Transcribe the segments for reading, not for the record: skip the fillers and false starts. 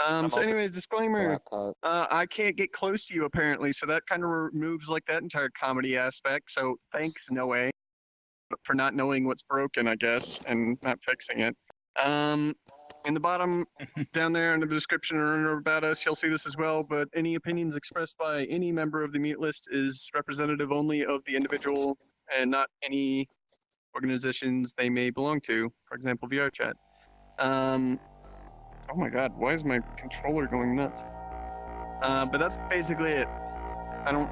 So anyways, the disclaimer. laptop. I can't get close to you apparently, so that kind of removes like that entire comedy aspect. So thanks, Noe, for not knowing what's broken, I guess, and not fixing it. In the bottom down there in the description or about us, you'll see this as well. But any opinions expressed by any member of the mute list is representative only of the individual and not any organizations they may belong to. For example, VR chat. Oh my god, why is my controller going nuts? But that's basically it. I'm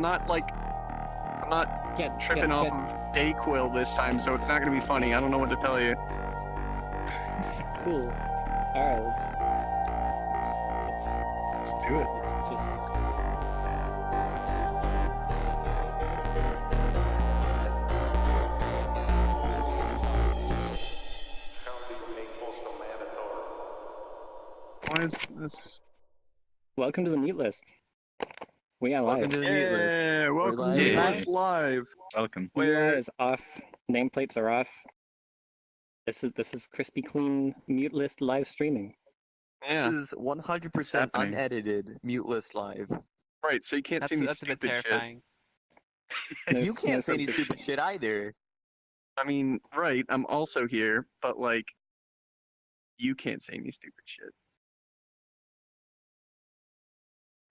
not like, I'm not tripping off of Dayquil this time, so it's not gonna be funny. I don't know what to tell you. Cool. Alright, let's do it. Let's just... Why is this? Welcome to the mute list. We are live. Welcome to the mute list. Yeah, welcome to the list live. Welcome. Where is off? Nameplates are off. This is crispy clean mute list live streaming. Yeah. This is 100% unedited mute list live. Right, so you can't see me That's a bit stupid terrifying. You can't say any stupid shit either. I mean, right, I'm also here, but like, you can't say any stupid shit.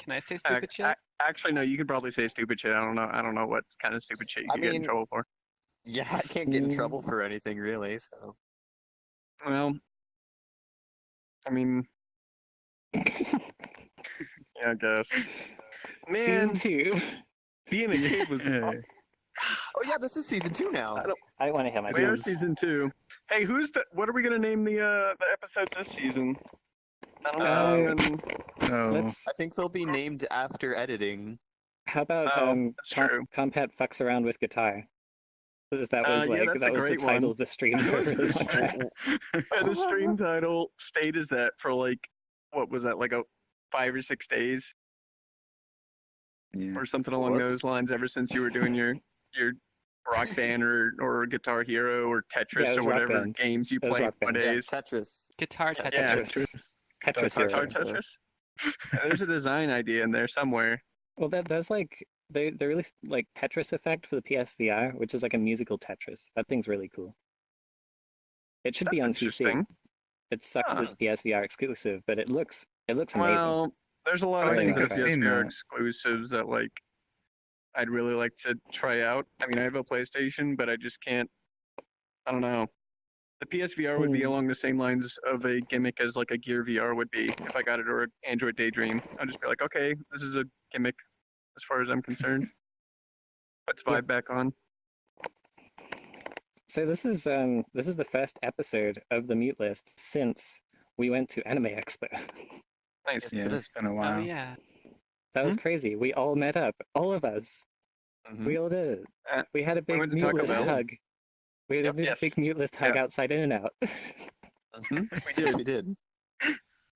Can I say stupid shit? Actually, no, you could probably say stupid shit. I don't know what kind of stupid shit you could get in trouble for. Yeah, I can't get in trouble for anything really, so. Well, I mean, yeah, I guess. Man, Season 2. being a kid was. Oh yeah, this is season 2 now. I want to hit my We are guns. season 2. Hey, who's the? What are we gonna name the episodes this season? I don't know. I think they'll be named after editing. How about that's true. Compat fucks around with guitar? That was yeah, like that's that a was the great title one. of the stream. For a really long time. And the stream title stayed as that for like, what was that, like a 5 or 6 days? Yeah. Or something along those lines ever since you were doing your Rock Band or Guitar Hero or Tetris Yeah, it or was Rock whatever Band. games you It was play Rock Band. nowadays. Yeah, Tetris. Guitar Tetris. Yeah, Tetris. Guitar Tetris. There's a design idea in there somewhere. Well, there's like they released like Tetris Effect for the PSVR, which is like a musical Tetris. That thing's really cool. It should be That's on interesting. PC. It sucks that it's PSVR exclusive, but it looks amazing. Well, there's a lot of I things think that I've are seen PSVR that. exclusives that like I'd really like to try out. I mean, I have a PlayStation, but I just can't. I don't know. The PSVR would be along the same lines of a gimmick as like a Gear VR would be if I got it, or an Android Daydream. I'd just be like, okay, this is a gimmick as far as I'm concerned. Let's vibe back on. So this is the first episode of the mute list since we went to Anime Expo. Nice. Yeah, it's been a while. Oh yeah. That was crazy. We all met up, all of us. We all did it. We had a big went to mute Taco list Bell. hug. We had a big mute list hug outside In and Out. We did. We did.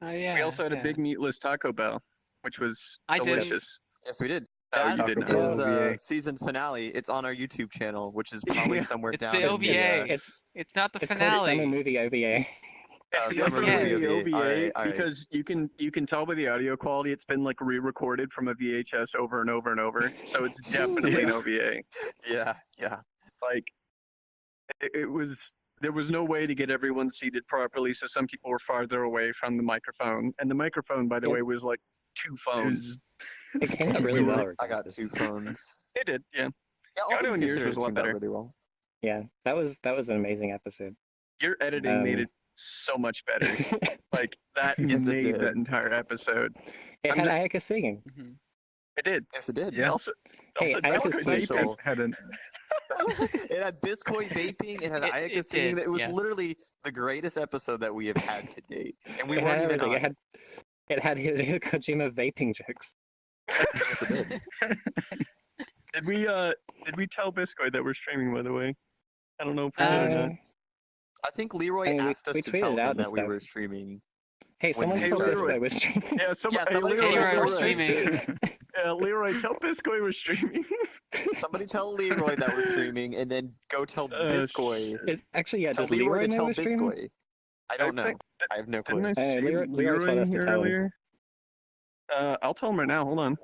Oh yeah. We also had a big meatless Taco Bell, which was I did. delicious. Yes, we did. Oh, you That did not. is OVA. season finale. It's on our YouTube channel, which is probably somewhere It's down the in OVA. It's It's not the it's called a summer finale. movie OVA. It's summer definitely movie the OVA. OVA Alright, alright. because you can tell by the audio quality it's been like re-recorded from a VHS over and over and over. So it's definitely an OVA. Yeah, yeah. Like it was. There was no way to get everyone seated properly, so some people were farther away from the microphone. And the microphone, by the way, was like 2 phones. It came out really well. I got regardless. 2 phones. It did, yeah. Yeah, all Audio things in yours considered, was a lot it turned out better. really well. Yeah, that was an amazing episode. Your editing made it so much better. Like that Yes, it made did. that entire episode. It I'm had just- Ayaka singing. Mhm. It did. Yes, it did. Yeah. Also, Hey, also I that's was good special. vaping. Had an It had Biscoy vaping. It had It- Ayaka it singing. did, It was yes. literally the greatest episode that we have had to date, and we It weren't had even everything. on. It had Hideo Kojima vaping jokes. Yes, it did. Did we tell Biscoy that we're streaming, by the way? I don't know if we did or not. I think Leroy I mean, we- asked us we to tweeted tell it out him and that we stuff. were streaming. Hey, When someone he told started. us I was streaming. Yeah, somebody Leroy, Hey, we're told us. streaming. Yeah, Leroy, tell Biscoy we're streaming. Somebody tell Leroy that we're streaming, and then go tell Biscoy. Actually, yeah, Tell does Leroy Leroy to know tell we're streaming? Biscoy. I don't know. think- I have no clue. Didn't I see Leroy told Leroy us to here tell him. earlier? I'll tell him right now. Hold on.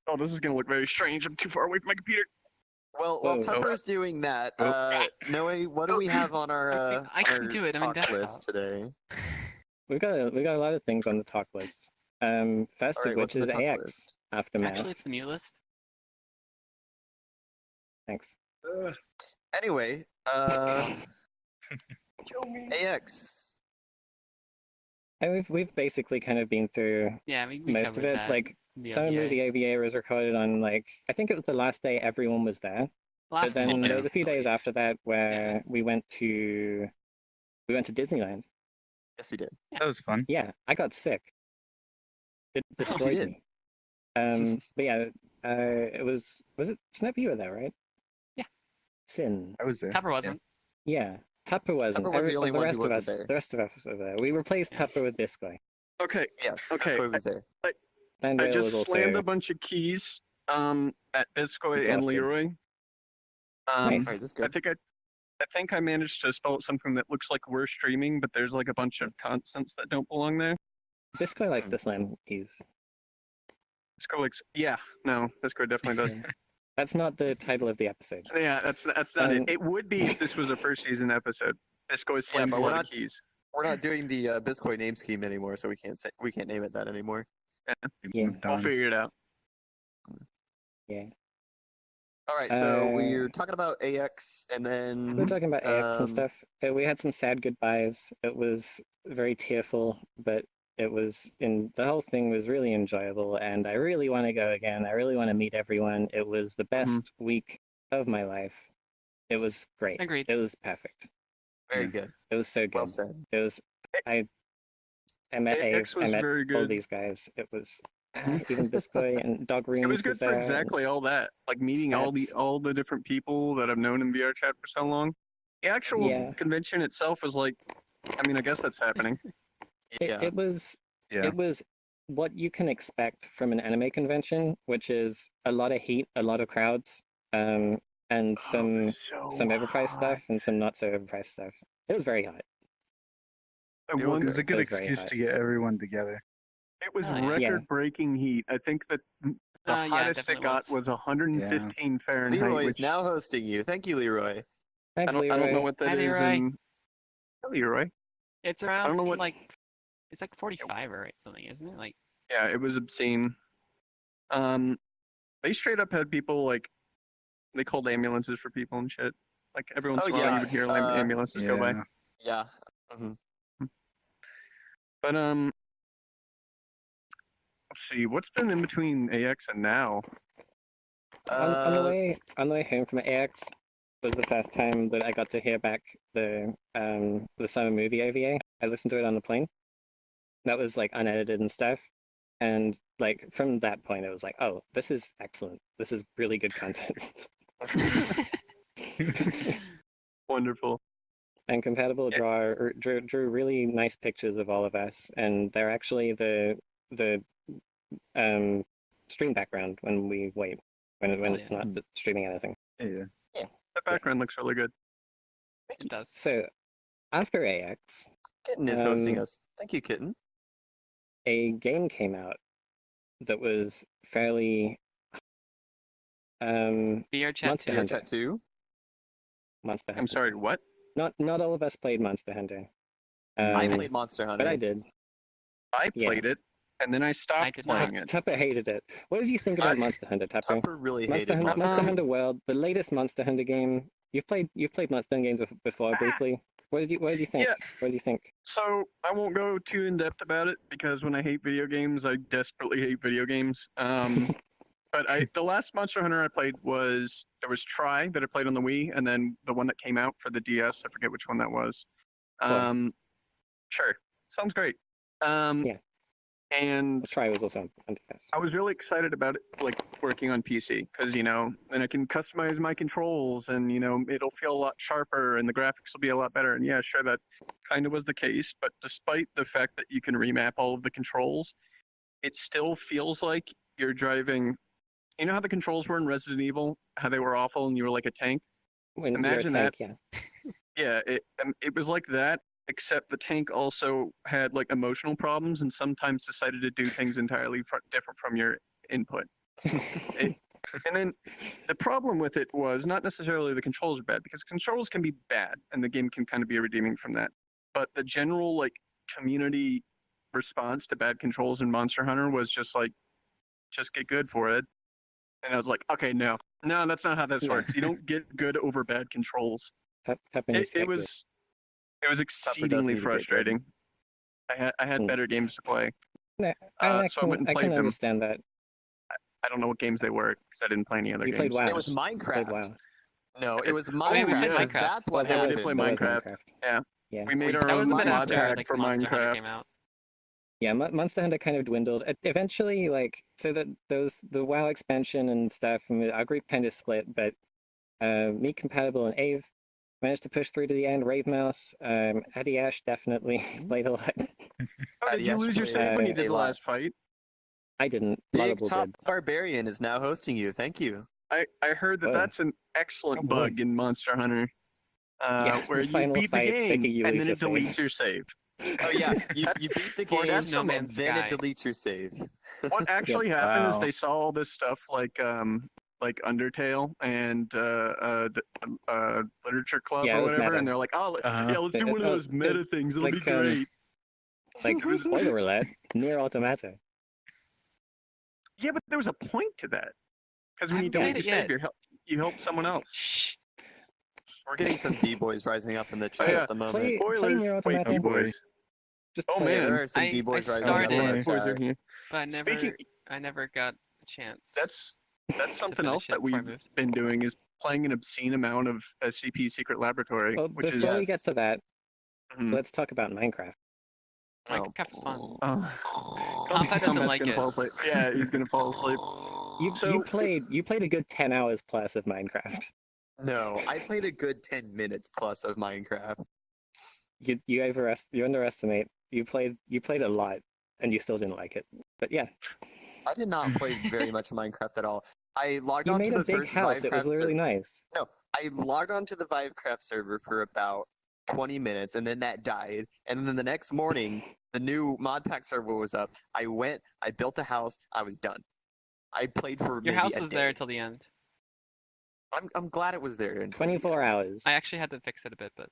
Oh, this is gonna look very strange. I'm too far away from my computer. Well, Whoa. while Tupper's doing that, Oh. Noe, what do we have on our, I can our do it, I'm in talk death list today? We got a lot of things on the talk list. First All right, of what's which on is the talk AX list? Aftermath. Actually, it's the mute list. Thanks. Anyway, Kill me. AX. And we've basically kind of been through Yeah, we most of covered it. that. Like The Summer OVA. Movie OVA was recorded on like I think it was the last day everyone was there. But Last then full there day, was a few I days believe. after that where we went to Disneyland. Yes, we did. That was fun. Yeah, I got sick. It Yes, you destroyed did. me. But yeah, it was it Snap? You were there, right? Yeah. Sin. I was there. Tupper wasn't. Yeah. Tupper wasn't. Tupper was the only one who rest of wasn't us, there. The rest of us were there. We replaced Tupper with this guy. Okay, Yes, Okay, Biscoy was there. And I Dale was just also slammed a bunch of keys at Biscoy and Exhausted. Leroy. Nice. All right, this I good. think I managed to spell something that looks like we're streaming, but there's like a bunch of consonants that don't belong there. This guy likes to slam keys. Biscoy likes, yeah, no, Biscoy definitely does. That's not the title of the episode. Yeah, that's not Um, it. It would be if this was a first season episode. Biscoy slams but a we're lot not- of keys. We're not doing the Biscoy name scheme anymore, so we can't name it that anymore. Yeah. Moved We'll on. figure it out. Yeah. All right, so Uh, we're talking about AX, and then We're talking about AX and Um, stuff. We had some sad goodbyes. It was very tearful, but the whole thing was really enjoyable, and I really want to go again. I really want to meet everyone. It was the best week of my life. It was great. Agreed. It was perfect. very good. It was so good. Well said. It was. I met Abe. AX was I met very all good. these guys. It was even Biscoy and Dog Rooms. It was good for there, exactly all that, like meeting Stats. all the different people that I've known in VR chat for so long. The actual Yeah. convention itself was like, I mean, I guess that's happening. Yeah. It was. Yeah. It was what you can expect from an anime convention, which is a lot of heat, a lot of crowds, and some overpriced stuff and some not so overpriced stuff. It was very hot. It was a good It was very excuse hot. to get everyone together. It was Oh, yeah. record-breaking heat. I think that the Yeah, hottest it definitely got was 115 Fahrenheit. Leroy which is now hosting you. Thank you, Leroy. I Thanks, don't know Leroy. what that Hi, is. Leroy. in- Hi, Leroy. It's around don't know what- like it's like 45 or something, isn't it? Like Yeah, it was obscene. They straight up had people like they called ambulances for people and shit. Like every once Oh, in a while, yeah, you would hear ambulances go by. Yeah. Mhm. But let's see, what's been in between AX and now? On the way home from AX was the first time that I got to hear back the summer movie OVA. I listened to it on the plane. That was like unedited and stuff. And like from that point, it was like, oh, this is excellent. This is really good content. Wonderful. And Compatible Yeah. drew really nice pictures of all of us, and they're actually the stream background when we wait when it's yeah. not streaming anything. Yeah. The background looks really good. it does. So after AX, Kitten is hosting Um, us. Thank you, Kitten. a game came out that was fairly VR chat Monster too. VR Hunter. chat 2. Monster Hunter. I'm sorry, what? Not all of us played Monster Hunter. I Um, played Monster Hunter. but I did. I Yeah. played it, and then I I stopped did not. playing it. Tupper hated it. What did you think about I- Monster Hunter, Tupper? Tupper really Monster hated Hunter, Monster Monster Hunter. Hunter World, the latest Monster Hunter game. You've played Monster Hunter games before briefly. What did you think? Yeah. What did you think? So I won't go too in depth about it because when I hate video games, I desperately hate video games. But the last Monster Hunter I played was Try that I played on the Wii, and then the one that came out for the DS. I forget which one that was. Cool. Sure, sounds great. Yeah. And The Try was also on DS. I was really excited about it, like working on PC, because then I can customize my controls, and it'll feel a lot sharper, and the graphics will be a lot better. And yeah, sure, that kind of was the case. But despite the fact that you can remap all of the controls, it still feels like you're driving. You know how the controls were in Resident Evil, how they were awful, and you were like a tank. When Imagine you're a that. tank, yeah. Yeah, it was like that, except the tank also had like emotional problems and sometimes decided to do things entirely different from your input. It, and then the problem with it was not necessarily the controls are bad, because controls can be bad and the game can kind of be redeeming from that. But the general like community response to bad controls in Monster Hunter was just like, just get good for it. And I was like, okay, no, that's not how this works. You don't get good over bad controls. It was exceedingly frustrating. I had better games to play. No, so I went and I played can them. understand that. I don't know what games they were because I didn't play any other You games. played WoW. It was You played Minecraft. WoW. No, it was wait, we Minecraft. played because Minecraft. That's what Yeah, we did happened. play That was Minecraft. Yeah. Yeah. We made Wait, our That own was a bit Minecraft. mod after pack like for Monster Hunter Minecraft. came out. Yeah, Monster Hunter kind of dwindled. Eventually, like, so that the WoW expansion and stuff, and our group kind of split, but me compatible and Ave managed to push through to the end. Rave Mouse, Eddie Ash definitely played a lot. Oh, did you lose your save when you did the last fight? I didn't. Big Marble Top did. Barbarian is now hosting you. Thank you. I heard that Whoa. that's an excellent Oh, boy. bug in Monster Hunter, where the you final beat the fight, game making you and lose then it your save. deletes your save. Oh yeah, you beat the Well, game, that's No and Man's then it Sky. deletes your save. What actually happened is Wow. they saw all this stuff like Undertale and Literature Club Yeah, it or was whatever, meta. and they're like, oh, Uh-huh. yeah, let's do one of those meta things. It'll be like, great. Like, spoiler alert, Near Automata. Yeah, but there was a point to that. Because when I you haven't delete played your it save, you help someone else. Shh. We're getting some D-boys rising up in the chat yeah. at the moment. Play Spoilers. Near Wait, Automata. D-boys. Just Oh, play it. Yeah, man. there are some I D-boys rising started- up in the D-boys are chat. here. But I never got a chance. That's something finish else it that before I we've moved. been doing is playing an obscene amount of SCP Secret Laboratory, Well, which is before we get to that, Mhm. let's talk about Minecraft. Minecraft's fun. Oh. Compa doesn't Combat's like gonna it. fall asleep. Yeah, he's gonna fall asleep. You played a good 10 hours plus of Minecraft. No, I played a good 10 minutes plus of Minecraft. You underestimate. You played a lot, and you still didn't like it. But yeah, I did not play very much Minecraft at all. I logged you on made to a the big first house. It was Vivecraft really server. nice. No, I logged on to the Vivecraft server for about 20 minutes, and then that died. And then the next morning, the new mod pack server was up. I went, I built a house, I was done. I played for Your maybe house a was day. there till the end. I'm glad it was there. Until 24 hours. I actually had to fix it a bit, but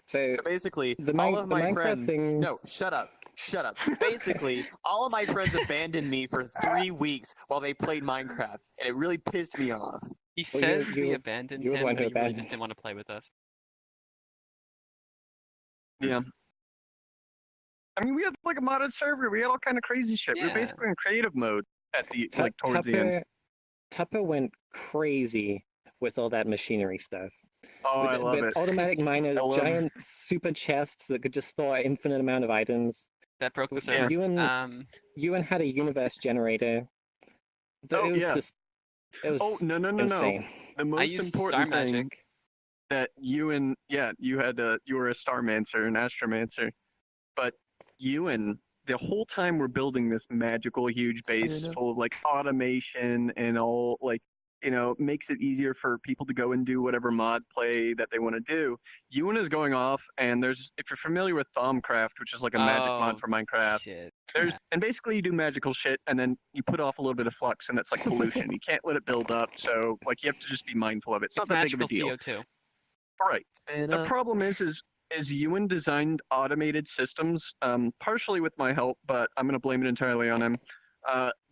So So basically, the all of the my Minecraft friends. thing. No, shut up. Shut up. Basically, all of my friends abandoned me for 3 weeks while they played Minecraft, and it really pissed me off. he Well, says we you- abandoned you were the him, one but who you really abandoned just didn't want to play with us. Yeah. I mean, we had like a modded server. We had all kind of crazy shit. We were Yeah. basically in creative mode at the Tu- towards the end. Tupper went crazy with all that machinery stuff. Oh, I with, love with it. automatic miners, I love- giant super chests that could just store an infinite amount of items. That broke the Yeah. server. Ewan had a universe generator. Oh, It was yeah. just. It was Oh no. insane. The I most used important Star thing Magic. that you were a Starmancer, an Astromancer, but Ewan, the whole time we're building this magical huge base Spinning up. full of like automation and all like makes it easier for people to go and do whatever mod play that they want to do. Ewan is going off, and if you're familiar with Thaumcraft, which is like a magic mod Oh, for Minecraft, Shit. and basically you do magical shit, and then you put off a little bit of flux, and that's like pollution. You can't let it build up, so like you have to just be mindful of it. It's not It's that big of a magical deal. CO2. Right. Spin The up. problem is Ewan designed automated systems, partially with my help, but I'm going to blame it entirely on him,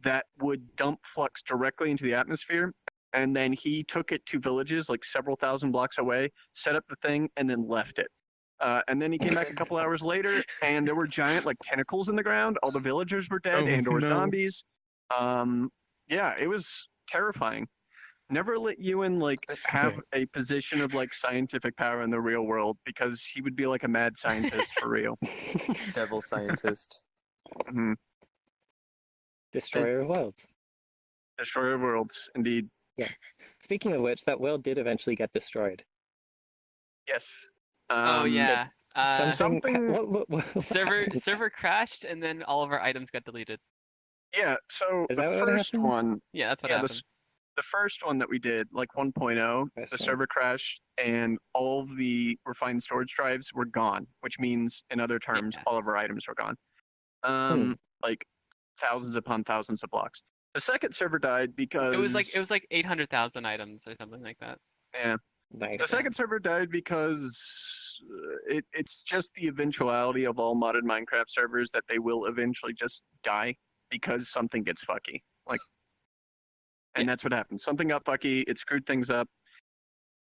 that would dump flux directly into the atmosphere. And then he took it to villages like several thousand blocks away, set up the thing, and then left it. And then he came back a couple hours later, and there were giant like tentacles in the ground. All the villagers were dead, Oh, and/or no. zombies. Yeah, it was terrifying. Never let Ewan like have a position of like scientific power in the real world, because he would be like a mad scientist for real. Devil scientist. Mhm. Destroyer of worlds. Destroyer of worlds, indeed. Speaking of which, that world did eventually get destroyed. Yes. Oh yeah. Something- what happened? Server crashed, and then all of our items got deleted. Yeah. So Is the that what first happened? one, Yeah, that's what yeah, happened. the first one that we did, like 1.0, First the one. server crashed and all of the refined storage drives were gone, which means, in other terms, Yeah. all of our items were gone. Like thousands upon thousands of blocks. The second server died because It was like 800,000 items or something like that. yeah. Nice. The second server died because it's just the eventuality of all modded Minecraft servers that they will eventually just die because something gets fucky. And that's what happened. Something got fucky. It screwed things up.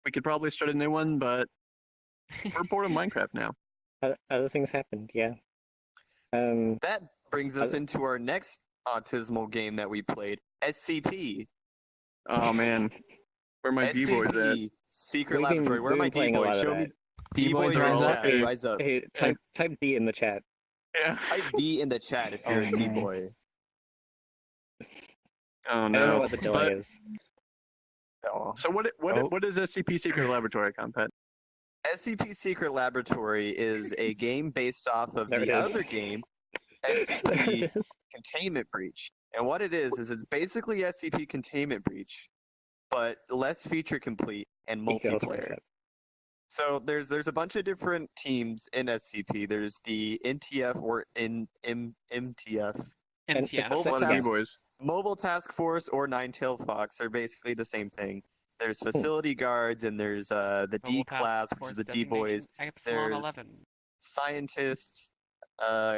We could probably start a new one, but we're bored of Minecraft now. Other things happened, yeah. That brings us into our next autismal game that we played, SCP. Oh man, where my D-boys at? SCP, Secret We've been- Laboratory. Where are we've my been playing a D-boys? lot of Show me that. D-boys D-boys in rise the up. chat. Rise up. Hey, type D in the chat. Yeah. Type D in the chat if you're a Oh, no. D-boy. Oh I don't know no. what the delay is. Oh. So what is SCP Secret Laboratory, Compet? SCP Secret Laboratory is a game based off of There it the is. other game, There SCP it is. Containment Breach. And what it is it's basically SCP Containment Breach, but less feature complete and multiplayer. So there's a bunch of different teams in SCP. There's the NTF or MTF, NTF. Mobile One of Task- D-boys. Mobile Task Force or Nine-Tailed Fox are basically the same thing. There's facility guards and there's the D Mobile Task class, which Force is the designation, D-boys, Epsilon there's- 11. scientists,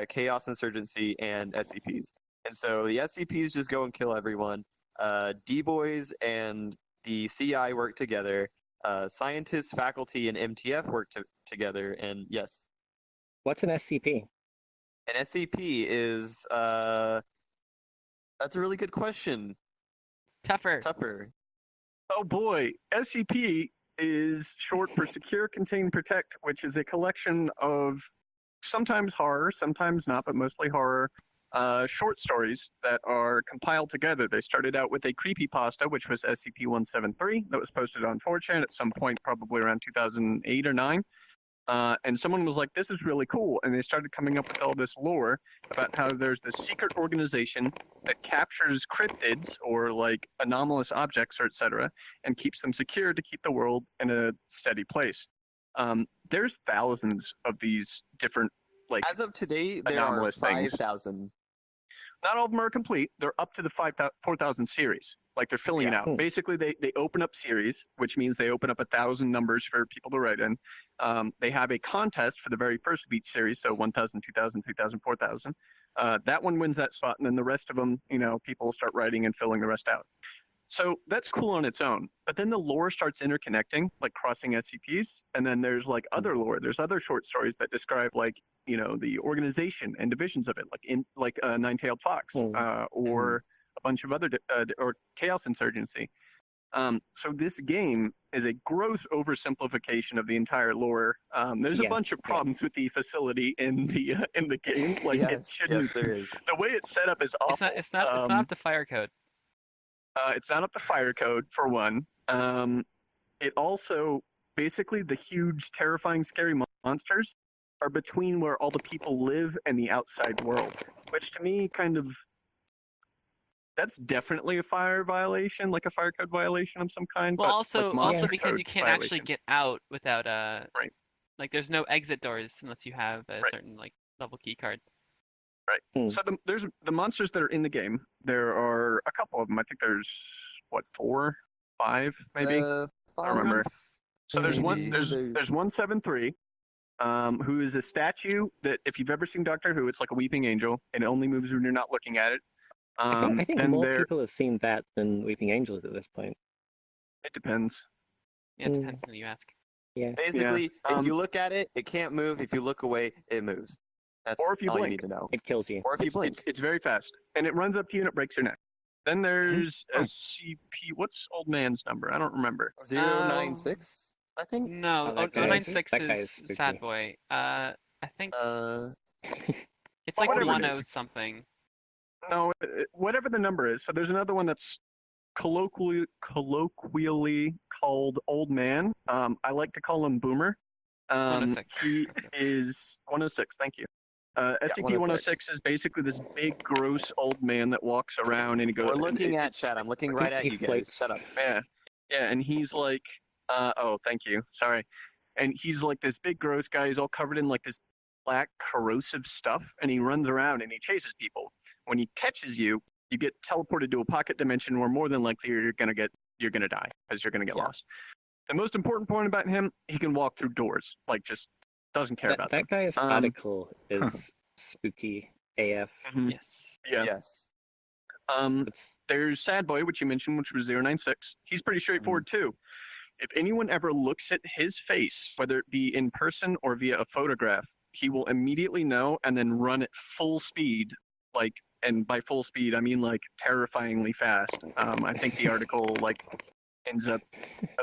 Chaos Insurgency, and SCPs. And so the SCPs just go and kill everyone. D-boys and the CI work together. Scientists, faculty, and MTF work together. And yes, What's an SCP? an SCP is that's a really good question, Tupper. Tupper. Oh boy, SCP is short for Secure, Contain, Protect, which is a collection of sometimes horror, sometimes not, but mostly horror, short stories that are compiled together. They started out with a creepypasta, which was SCP-173, that was posted on 4chan at some point, probably around 2008 or 9. And someone was like, this is really cool. And they started coming up with all this lore about how there's this secret organization that captures cryptids or like anomalous objects or etc. and keeps them secure to keep the world in a steady place. There's thousands of these different, like, As of today, there are anomalous things. 5,000. not all of them are complete. They're up to the 4,000 series. Like they're filling it Yeah. out. Basically, they open up series, which means they open up 1,000 numbers for people to write in. They have a contest for the very first of each series, so 1,000, 2,000, 3,000, 4,000. That one wins that spot, and then the rest of them, people start writing and filling the rest out. So that's cool on its own. But then the lore starts interconnecting, like crossing SCPs, and then there's like other lore. There's other short stories that describe like the organization and divisions of it, like Nine-Tailed Fox, or a bunch of other or Chaos Insurgency. So this game is a gross oversimplification of the entire lore. There's a bunch of problems with the facility in the game. Like it shouldn't. Yes, there is. The way it's set up is awful. It's not up to fire code. It's not up to fire code for one. It also basically the huge, terrifying, scary monsters are between where all the people live and the outside world, which to me that's definitely a fire violation, like a fire code violation of some kind. Well, but, also like, monster because code you can't actually violation. get out without Right. like there's no exit doors unless you have a Right. certain like level key card. So there's the monsters that are in the game. There are a couple of them. I think there's 4, 5, maybe. I don't remember. So there's one. There's 173, who is a statue that if you've ever seen Doctor Who, it's like a weeping angel, and it only moves when you're not looking at it. I think and more people have seen that than Weeping Angels at this point. It depends. Yeah, it depends on who you ask. Yeah. Basically, Yeah. if you look at it, it can't move. If you look away, it moves. That's Or if you all blink. you need to know. It kills you. Or if you blink. It's very fast, and it runs up to you and it breaks your neck. Then there's SCP. What's old man's number? I don't remember. 096, I think. No, Oh, that guy- 096 that guy is is spooky. Sad Boy. I think it's like whatever it 10 is. something. No, whatever the number is. So there's another one that's colloquially called Old Man. I like to call him Boomer. 106. He is 106. Thank you. SCP-106 is basically this big, gross old man that walks around and he goes. We're looking at it's- chat. I'm looking right at he you guys. floats. Shut up. Yeah, yeah, and he's like, oh, thank you, sorry, and he's like this big, gross guy. He's all covered in like this black, corrosive stuff, and he runs around and he chases people. When he catches you, you get teleported to a pocket dimension where more than likely you're gonna die because you're gonna get lost. The most important point about him, he can walk through doors, like just doesn't care about That guy's article is spooky AF. them. Yes. Yeah. Yes. There's Sad Boy, which you mentioned, which was 096. He's pretty straightforward too. If anyone ever looks at his face, whether it be in person or via a photograph, he will immediately know and then run at full speed, like, and by full speed I mean like terrifyingly fast. I think the article like ends up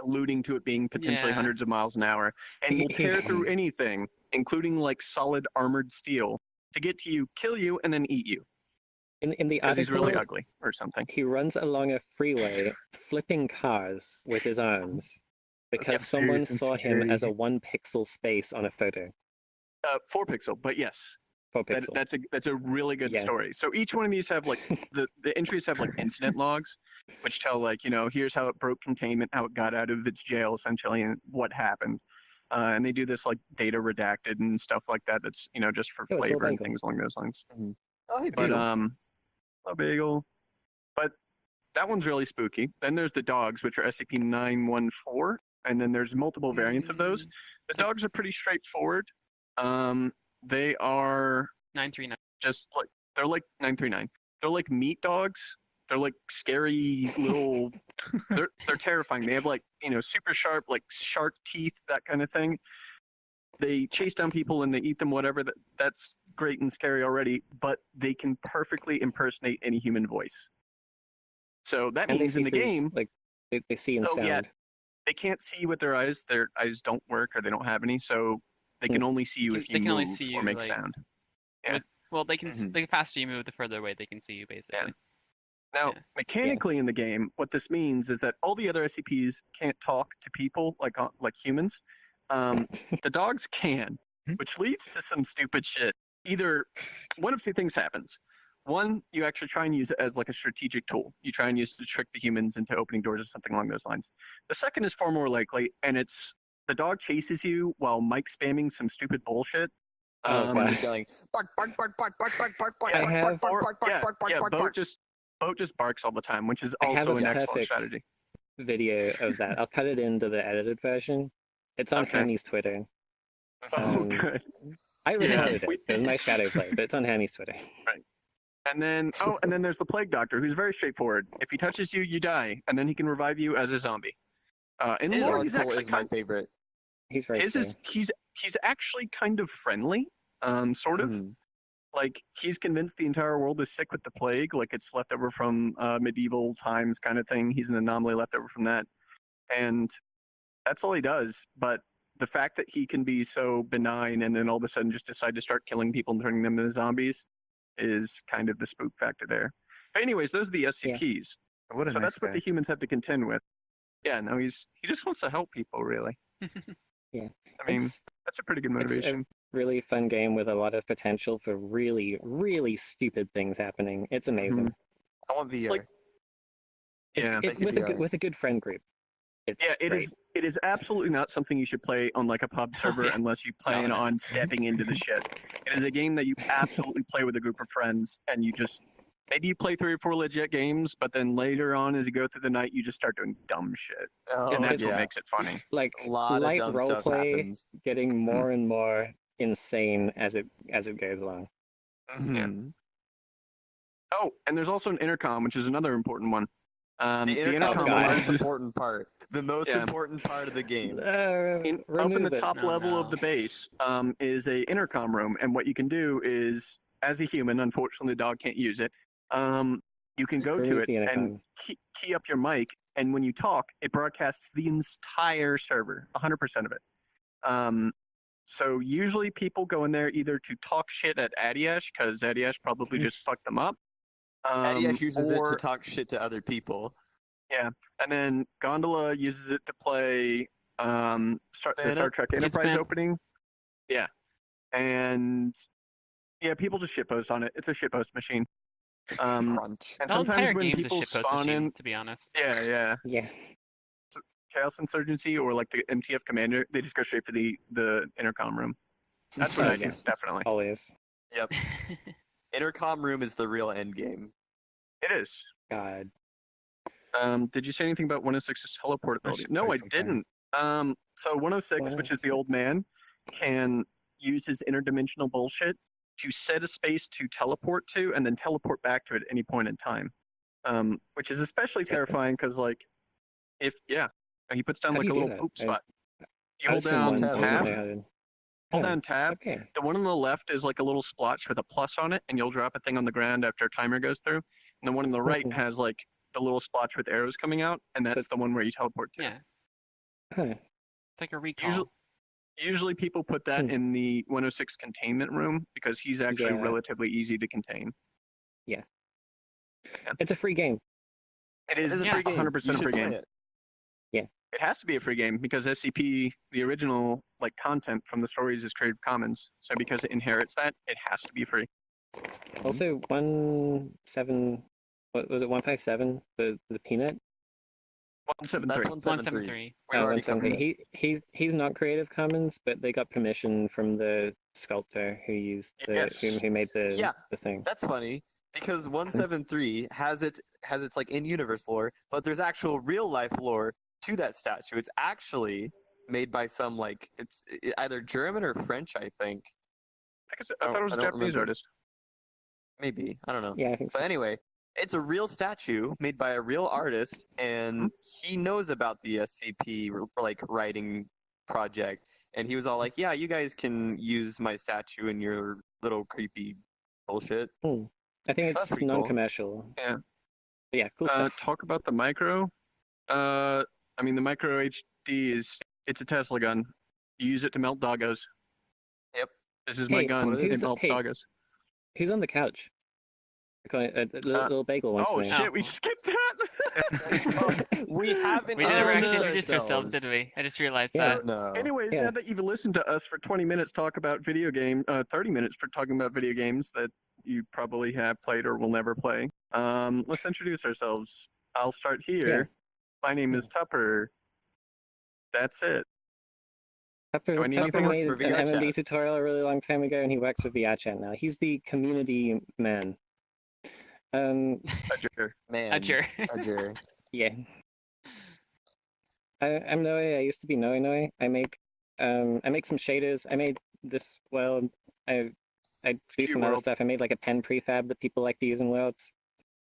alluding to it being potentially Yeah. hundreds of miles an hour, and will tear through anything, including like solid armored steel, to get to you, kill you, and then eat you. In the Because he's really article, ugly or something. he runs along a freeway, flipping cars with his arms, because Yep, someone serious saw him as a insecurity. 1-pixel space on a photo. 4 pixel, but yes. 4 pixel. That's a really good Yeah. story. So each one of these have like the entries have like incident logs, which tell like here's how it broke containment, how it got out of its jail essentially, and what happened. And they do this like data redacted and stuff like that. That's just for Oh, it's flavor and Bagel. things along those lines. Oh, hey, But Beetle. a bagel. But that one's really spooky. Then there's the dogs, which are SCP-914, and then there's multiple variants of those. The dogs are pretty straightforward. They are 939. just like they're like 939. They're like meat dogs. They're like scary little. they're terrifying. They have like super sharp like shark teeth, that kind of thing. They chase down people and they eat them. Whatever. That's great and scary already. But they can perfectly impersonate any human voice. So that And they means in see the through, game, like they see in Oh, sound. yeah. they can't see with their eyes. Their eyes don't work or they don't have any. So they can only see you if you They can only move see or you, make like, sound. Well, they can. Mhm. The faster you move, the further away they can see you, basically. Now, Yeah. mechanically in the game, what this means is that all the other SCPs can't talk to people like humans. The dogs can, which leads to some stupid shit. Either one of two things happens. One, you actually try and use it as like a strategic tool. You try and use it to trick the humans into opening doors or something along those lines. The second is far more likely, and it's the dog chases you while Mike spamming some stupid bullshit. Oh, God. Just yelling, bark, bark, bark, bark, bark, bark, bark, bark, I bark, have- bark, bark, bark, bark, bark, bark, Boat bark. just barks all the time, which is I have also a an excellent perfect- strategy. Video of that. I'll cut it into the edited version. It's on Okay. Hammy's Twitter. Oh, Um, good. I recorded we- it. It was my shadow play, but it's on Hammy's Twitter. And then there's the Plague Doctor, who's very straightforward. If he touches you, you die, and then he can revive you as a zombie. In His lore, he's article actually is my favorite. He's very his scary. is he's actually kind of friendly, sort of. Mhm. Like he's convinced the entire world is sick with the plague, like it's left over from medieval times kind of thing. He's an anomaly left over from that, and that's all he does. But the fact that he can be so benign and then all of a sudden just decide to start killing people and turning them into zombies is kind of the spook factor there. But anyways, those are the SCPs. What a So nice that's what guy. the humans have to contend with. Yeah, no, he just wants to help people, really. Yeah. I mean, It's that's a pretty good it's a motivation. really fun game with a lot of potential for really, really stupid things happening. It's amazing. Mhm. I want VR. Like- Yeah. Thank you, VR. With a good friend group. It's Yeah, it great. is. It is absolutely not something you should play on like a pub server Yeah. unless you plan No. on stepping into the shit. It is a game that you absolutely play with a group of friends, and you just maybe you play 3 or 4 legit games, but then later on, as you go through the night, you just start doing dumb shit, Oh, and that's yeah. what makes it funny. Like A lot light of dumb stuff roleplay happens. getting more and more insane as it goes along. Mhm. Oh, and there's also an intercom, which is another important one. The intercom is the God. most important part. The most Yeah. important part of the game. Up in Remove the it. top No, level of no. the base is a intercom room, and what you can do is, as a human, unfortunately the dog can't use it. You can go to Remove it the and intercom. key up your mic, and when you talk, it broadcasts the entire server, 100% of it. So usually people go in there either to talk shit at Adiash, because Adiash probably just fucked them up. Adiash uses it or- to talk shit to other people. And then Gondola uses it to play the Stand Star up. Trek It's Enterprise been- opening. Yeah. And Yeah, people just shitpost on it. It's a shitpost machine. Crunch. And The whole sometimes entire when game's a people shitpost spawn machine, in, to be honest. yeah, Yeah. Chaos Insurgency or like the MTF commander, they just go straight for the intercom room. That's what Oh, I do, yes. definitely. Always. Yep. Intercom room is the real end game. It is. God. Did you say anything about 106's teleportability? should No, play I sometime. didn't. So 106, which is the old man, can use his interdimensional bullshit to set a space to teleport to and then teleport back to it at any point in time. Which is especially terrifying because, like, he puts down How do like a you do little that? poop spot. You I hold was from down one, so I didn't tab, know how to- hold Oh, down tab. Okay. The one on the left is like a little splotch with a plus on it, and you'll drop a thing on the ground after a timer goes through. And the one on the right Mhm. has like the little splotch with arrows coming out, and that's the one where you teleport to. Yeah, Huh. it's like a recall. Usually people put that Hmm. in the 106 containment room because he's actually Yeah. relatively easy to contain. It's a free game. It It is is a Yeah. free game. 100% You a free should play game. it. It has to be a free game because SCP, the original like content from the stories, is Creative Commons. So because it inherits that, it has to be free. Also, 17. What was it? 157. The peanut. 173. That's 173. 173. We already 173. covered that. He's not Creative Commons, but they got permission from the sculptor who used Yes. who made Yeah. the thing. That's funny because 173 has its like in-universe lore, but there's actual real-life lore to that statue. It's actually made by some like it's either German or French, I think. I thought it was a I don't Japanese remember. artist. Maybe I don't know. Yeah, I think so. But anyway, it's a real statue made by a real artist, and he knows about the SCP like writing project, and he was all like, "Yeah, you guys can use my statue in your little creepy bullshit." I think So that's it's pretty cool. non-commercial. Yeah. But yeah, cool stuff. Talk about the micro. I mean the micro HD it's a Tesla gun. You use it to melt doggos. Yep. This is Hey, my that's gun. what it It is. melts Hey. doggos. Who's on the couch? A little bagel wants Oh to know. shit, we skipped that. We haven't. We never actually no. introduced ourselves, did we? I just realized Yeah. that. No. Anyways, Yeah. now that you've listened to us for 20 minutes talk about 30 minutes for talking about video games that you probably have played or will never play. Let's introduce ourselves. I'll start here. My name is Tupper. That's it. Pepper, Do I need Pepper anything else made for an VR MMD chat? tutorial a really long time ago, and he works with VRChat now. He's the community man. Pleasure. Man. Adjure. Adjure. Yeah. I'm Noe. I used to be Noe. I make some shaders. I made this world. I do cute some other world. stuff. I made like a pen prefab that people like to use in worlds.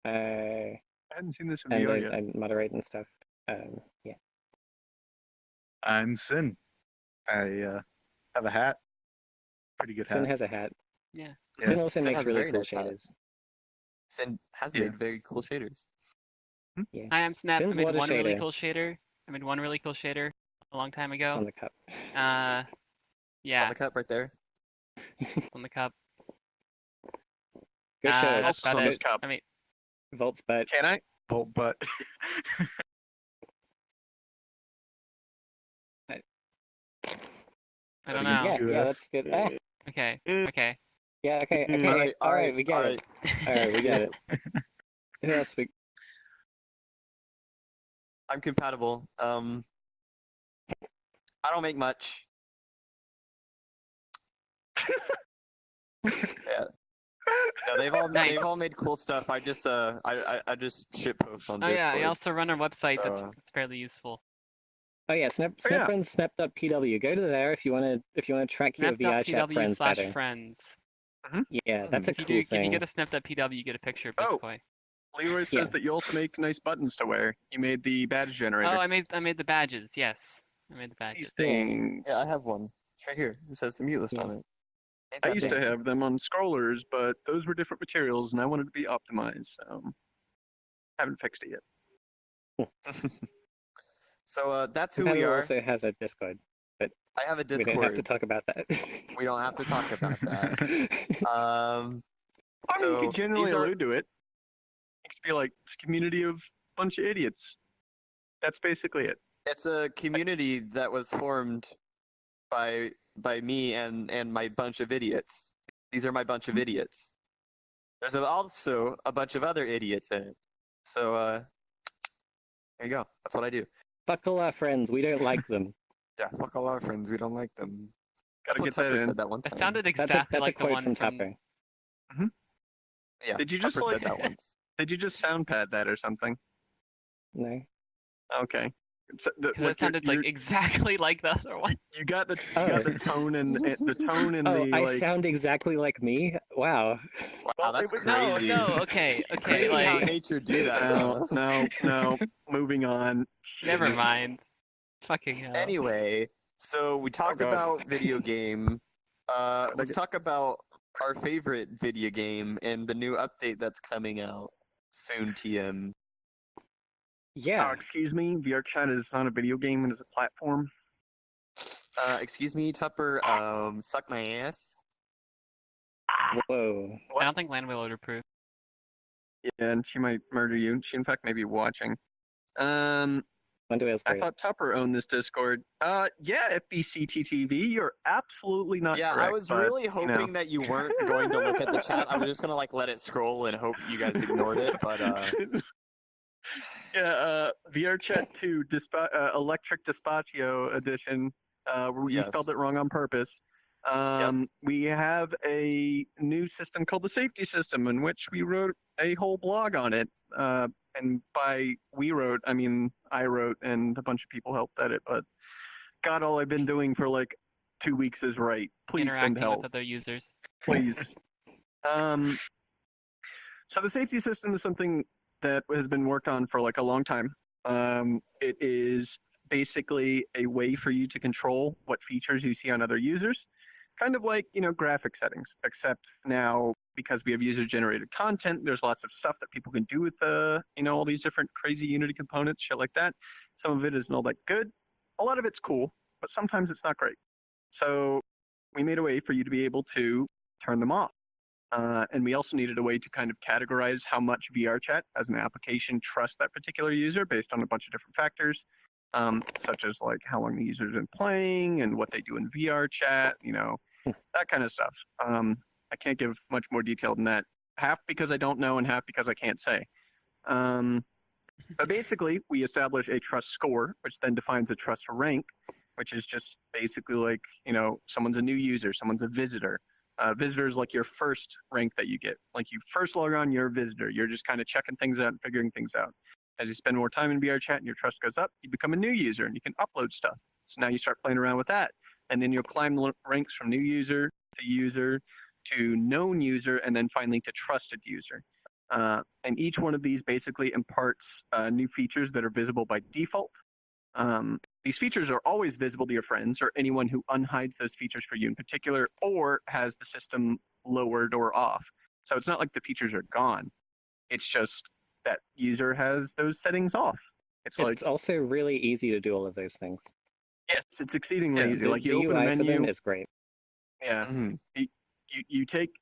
I hadn't seen this in And VR yet. I moderate and stuff. Yeah. I'm Sin. I have a hat. Pretty good Sin hat. has a hat. Yeah. Yeah. Sin also Sin makes has a really very cool nice hat. shaders. Sin has Yeah. made very cool shaders. Yeah. Hi, I'm Snap. Sin's I made water one really shader. cool shader. I made one really cool shader a long time It's ago. on the cup. It's Yeah, on the cup right there. on the cup. Good show. That's Also about on this it. cup. I mean, Volt's butt. Can I? Bolt butt. I don't Against know. Yeah, you, yeah, that's- that's good. Ah, Okay, Mm. okay. yeah, okay, okay. Alright, All right, we get alright. it. All right, we get it. Who else? I'm compatible. I don't make much. Yeah. No, Nice. they've all made cool stuff. I just I just shit post on Oh yeah, Discord. I also run a website that's So- fairly useful. Oh yeah, Snap yeah. runs snap.pw. Go to there if you wanna track your VRChat friends better. Snap.pw/friends. Yeah, that's a If you cool do, if you thing. get a snap.pw, you get a picture of Oh. Biscoy. Leroy says Yeah. that you also make nice buttons to wear. You made the badge generator. Oh, I made the badges. Yes, I made the badges. These things. Yeah, I have one. It's right here. It says the mute list Yeah. on it. Ain't I that used to fancy. have them on scrollers, but those were different materials, and I wanted to be optimized. So haven't fixed it yet. So that's who we Compatible are. also has a Discord. I have a We don't have to Discord. talk about that. We don't have to talk about that. I mean, you So, could generally these are- allude to it. It could be like it's a community of bunch of idiots. That's basically it. It's a community that was formed by me and my bunch of idiots. These are my bunch of idiots. There's also a bunch of other idiots in it. So, there you go. That's what I do. Fuck all our friends. We don't like them. Yeah, fuck all our friends. We don't like them. Gotta That's what get that Tupper in. said that one It time. sounded That's exactly a like the quote one from from. Tupper. Yeah, Did you just Tupper like said that once. Did you just sound pad that or something? No. Okay. Because Look, it sounded like exactly like the other one. you got the tone and the tone and Oh, the I like. sound exactly like me? Wow. Wow, Well, that's it was- crazy. No, okay, Crazy how like, nature do that. No, though. no. Moving on. never Jesus. mind. Fucking hell. Anyway, so we talked God. about video game. Let's get- talk about our favorite video game and the new update that's coming out soon. TM. Yeah. Excuse me. VR chat is not a video game; it is a platform. Excuse me, Tupper. Suck my ass. Whoa. What? I don't think Land will would approve. Yeah, and she might murder you. She, in fact, may be watching. Underwear's I great. thought Tupper owned this Discord. Yeah, FBCTTV, you're absolutely not Yeah, correct. I was but, really hoping that you weren't going to look at the chat. I was just gonna like let it scroll and hope you guys ignored it. But yeah, VR Chat 2, Electric Dispatcho Edition. You spelled Yes. it wrong on purpose. We have a new system called the Safety System, in which we wrote a whole blog on it. And by we wrote, I mean I wrote, and a bunch of people helped edit. But God, all I've been doing for like 2 weeks is write. Please send Interacting help. with other users. Please. So the safety system is something that has been worked on for like a long time. It is basically a way for you to control what features you see on other users, kind of like, graphic settings, except now because we have user generated content, there's lots of stuff that people can do with all these different crazy Unity components, shit like that. Some of it isn't all that good. A lot of it's cool, but sometimes it's not great. So we made a way for you to be able to turn them off. And we also needed a way to kind of categorize how much VRChat as an application trusts that particular user based on a bunch of different factors, such as like how long the user's been playing and what they do in VRChat, that kind of stuff. I can't give much more detail than that, half because I don't know and half because I can't say. But basically, we establish a trust score, which then defines a trust rank, which is just basically like, someone's a new user, someone's a visitor. Visitor is like your first rank that you get. Like you first log on, you're a visitor. You're just kind of checking things out and figuring things out. As you spend more time in VRChat and your trust goes up, you become a new user and you can upload stuff. So now you start playing around with that. And then you'll climb the ranks from new user to known user, and then finally to trusted user. And each one of these basically imparts new features that are visible by default. These features are always visible to your friends or anyone who unhides those features for you in particular or has the system lowered or off. So it's not like the features are gone. It's just that user has those settings off. It's also really easy to do all of those things. Yes, it's exceedingly easy. Like you the open a UI for menu. them is great. Yeah. Mhm.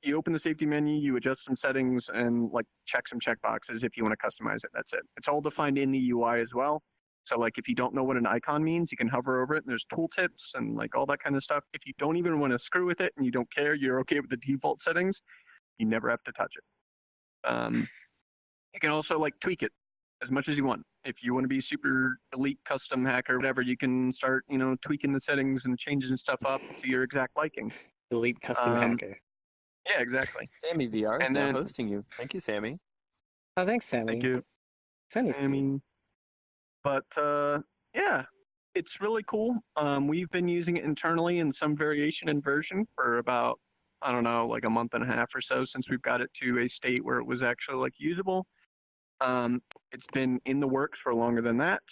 You open the safety menu, you adjust some settings and like check some checkboxes if you want to customize it. That's it. It's all defined in the UI as well. So like if you don't know what an icon means, you can hover over it and there's tooltips and like all that kind of stuff. If you don't even want to screw with it and you don't care, you're okay with the default settings, you never have to touch it. You can also like tweak it as much as you want. If you want to be super elite custom hacker, whatever, you can start, tweaking the settings and changing stuff up to your exact liking. Elite custom hacker. Yeah, exactly. Sammy VR is And now then- hosting you. Thank you, Sammy. Oh, thanks, Sammy. Thank you. Sammy's I mean, but yeah, it's really cool. We've been using it internally in some variation and version for about, I don't know, like a month and a half or so since we've got it to a state where it was actually like usable. It's been in the works for longer than that.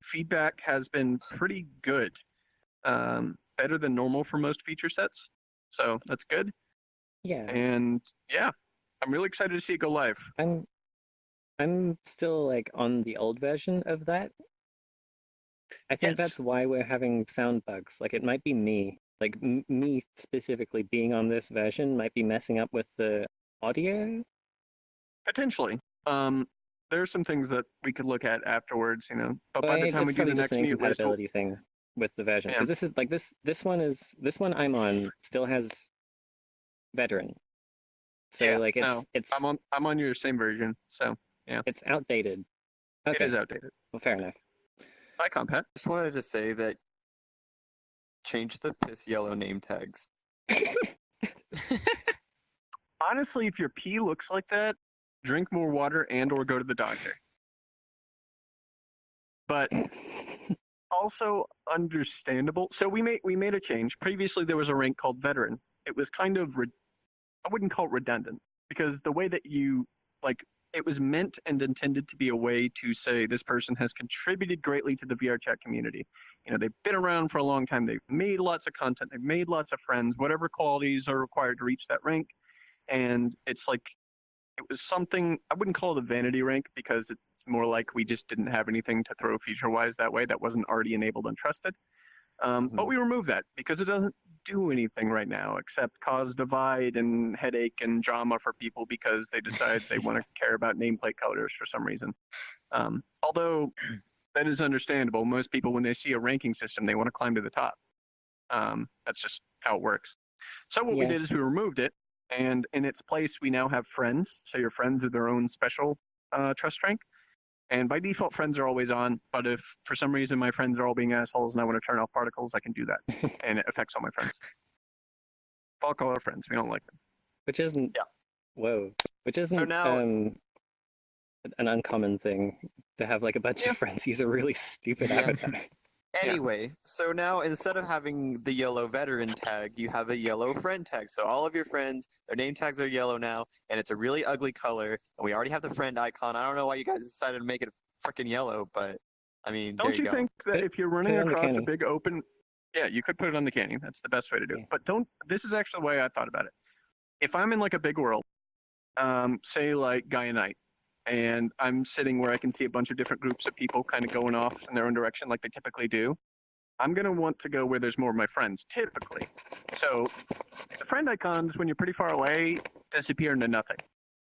Feedback has been pretty good, better than normal for most feature sets. So that's good. Yeah. And yeah, I'm really excited to see it go live. I'm still like on the old version of that. I think Yes. that's why we're having sound bugs. Like it might be me, like me specifically being on this version might be messing up with the audio. Potentially. There are some things that we could look at afterwards, But by But the time we it's do the probably next just an mute list, incompatibility thing with the version. Yeah. Because this is like this one I'm on still has veteran. So Yeah, like no, it's I'm on your same version, so it's outdated. it Okay, is outdated. well, fair enough. Hi, Compat. Just wanted to say that change the piss yellow name tags. Honestly, if your pee looks like that, drink more water and or go to the doctor. But also understandable. So we made a change. Previously, there was a rank called veteran. It was kind of I wouldn't call it redundant because the way that you like it was meant and intended to be a way to say this person has contributed greatly to the VR chat community. You know, they've been around for a long time. They've made lots of content. They've made lots of friends. Whatever qualities are required to reach that rank, and it's like it was something I wouldn't call it a vanity rank because it's more like we just didn't have anything to throw feature wise that way that wasn't already enabled and trusted. But we removed that because it doesn't do anything right now except cause divide and headache and drama for people because they decide they want to care about nameplate colors for some reason. Although that is understandable. Most people, when they see a ranking system, they want to climb to the top. That's just how it works. So what we did is we removed it, and in its place, we now have friends. So your friends are their own special trust rank. And by default, friends are always on. But if for some reason my friends are all being assholes and I want to turn off particles, I can do that. And it affects all my friends. Fuck all our friends. We don't like them. Which isn't. Yeah. Whoa. Which isn't So now- an uncommon thing to have like a bunch of friends use a really stupid avatar. Anyway, so now instead of having the yellow veteran tag, you have a yellow friend tag. So all of your friends, their name tags are yellow now, and it's a really ugly color. And we already have the friend icon. I don't know why you guys decided to make it freaking yellow, but I mean, don't you go. think that if you're running Put it on the across a canny. big open, yeah, you could put it on the canning. That's the best way to do it. Yeah. But don't. This is actually the way I thought about it. If I'm in like a big world, say like Gaia Night, and I'm sitting where I can see a bunch of different groups of people kind of going off in their own direction like they typically do, I'm going to want to go where there's more of my friends, typically. So the friend icons, when you're pretty far away, disappear into nothing.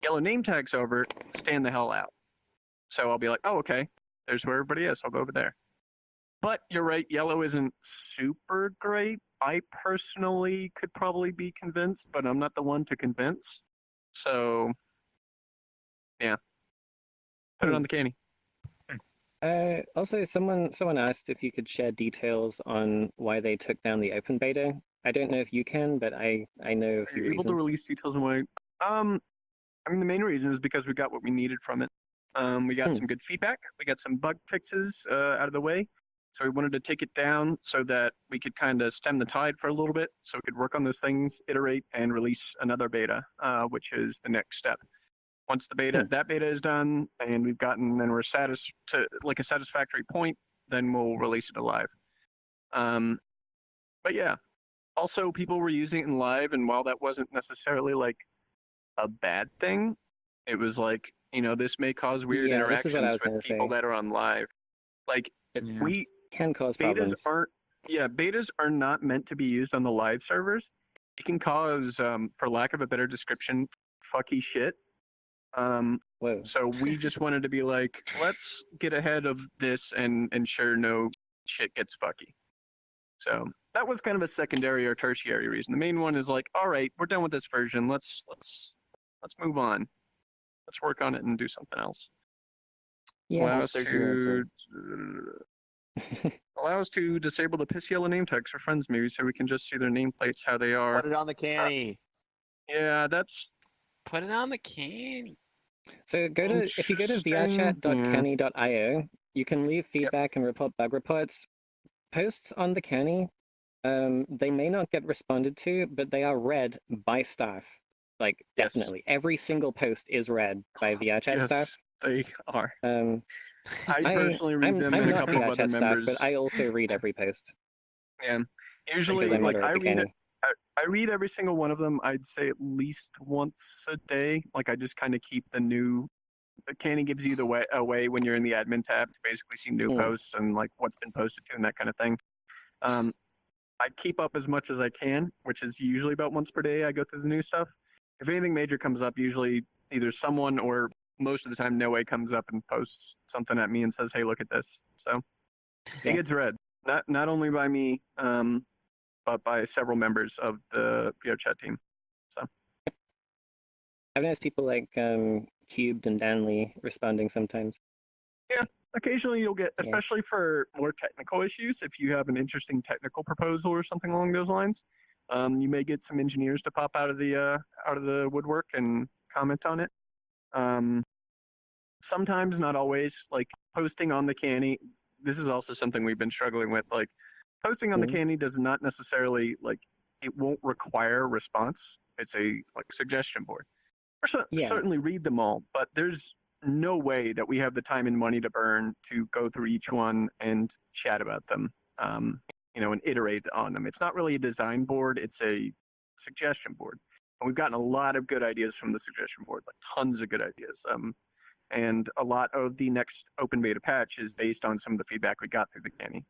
Yellow name tags over, stand the hell out. So I'll be like, oh, okay, there's where everybody is. I'll go over there. But you're right, yellow isn't super great. I personally could probably be convinced, but I'm not the one to convince. So, yeah. Put it on the canny. Also, someone asked if you could share details on why they took down the open beta. I don't know if you can, but I know a few Are you able reasons. to release details on why? I mean, the main reason is because we got what we needed from it. We got some good feedback. We got some bug fixes out of the way. So we wanted to take it down so that we could kind of stem the tide for a little bit. So we could work on those things, iterate, and release another beta, which is the next step. Once the that beta is done, and we've gotten, and we're to like a satisfactory point, then we'll release it alive. But yeah, also people were using it in live, and while that wasn't necessarily like a bad thing, it was like, you know, this may cause weird Yeah, this is what I interactions was with gonna people say. that are on live. Like we Can cause betas problems. betas are not meant to be used on the live servers. It can cause, for lack of a better description, fucky shit. Whoa. So we just wanted to be like, let's get ahead of this and ensure no shit gets fucky. So that was kind of a secondary or tertiary reason. The main one is like, all right, we're done with this version. Let's move on. Let's work on it and do something else. Yeah. Allow us There's your answer. allow us to disable the piss yellow name tags for friends, maybe, so we can just see their nameplates, how they are. Put it on the canny. Yeah, that's Put it on the canny. So if you go to vrchat.canny.io, you can leave feedback and report bug reports. Posts on the canny, they may not get responded to, but they are read by staff. Like, Yes. definitely. Every single post is read by VRChat yes, staff. they are. I personally read them I'm and a not couple of other VRChat staff, members. but I also read every post. Yeah, usually, Because I like moderate the canny. I read every single one of them. I'd say at least once a day. Like I just kind of keep the canny gives you a way when you're in the admin tab to basically see new posts and like what's been posted to and that kind of thing. I keep up as much as I can, which is usually about once per day. I go through the new stuff. If anything major comes up, usually either someone or most of the time No Way comes up and posts something at me and says, "Hey, look at this." So it gets read, not only by me, but by several members of the VRChat team. I've noticed people like Cubed and Danley responding sometimes. Occasionally you'll get, Yeah. especially for more technical issues, if you have an interesting technical proposal or something along those lines, you may get some engineers to pop out of the woodwork and comment on it. Sometimes, not always, like posting on the canny. This is also something we've been struggling with. Like posting on the canny does not necessarily, like, it won't require a response. It's a like suggestion board. Certainly read them all, but there's no way that we have the time and money to burn to go through each one and chat about them, and iterate on them. It's not really a design board, it's a suggestion board. And we've gotten a lot of good ideas from the suggestion board, like tons of good ideas. And a lot of the next open beta patch is based on some of the feedback we got through the canny.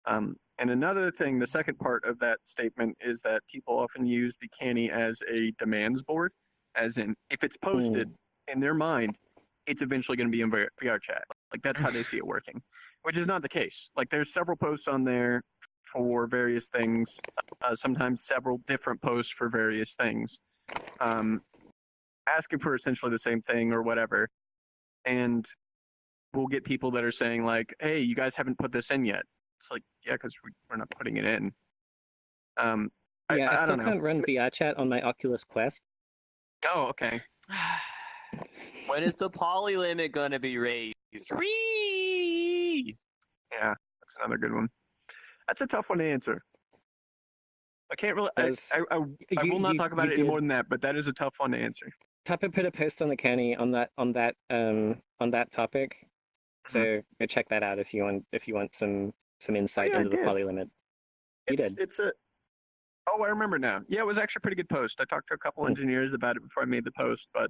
And another thing, the second part of that statement is that people often use the canny as a demands board, as in, if it's posted in their mind, it's eventually going to be in VR chat. Like, that's how they see it working, which is not the case. Like, there's several posts on there for various things, sometimes several different posts for various things, asking for essentially the same thing or whatever. And we'll get people that are saying, like, hey, you guys haven't put this in yet. It's like, yeah, because we're not putting it in. I still can't run VR chat on my Oculus Quest. Oh, okay. When is the poly limit gonna be raised? Whee! Yeah, that's another good one. That's a tough one to answer. I can't really. I will not talk about it any more than that. But that is a tough one to answer. Tapper put a post on the canny on that topic, so go check that out if you want some insight into the poly limit. Oh, I remember now. Yeah, it was actually a pretty good post. I talked to a couple engineers about it before I made the post, but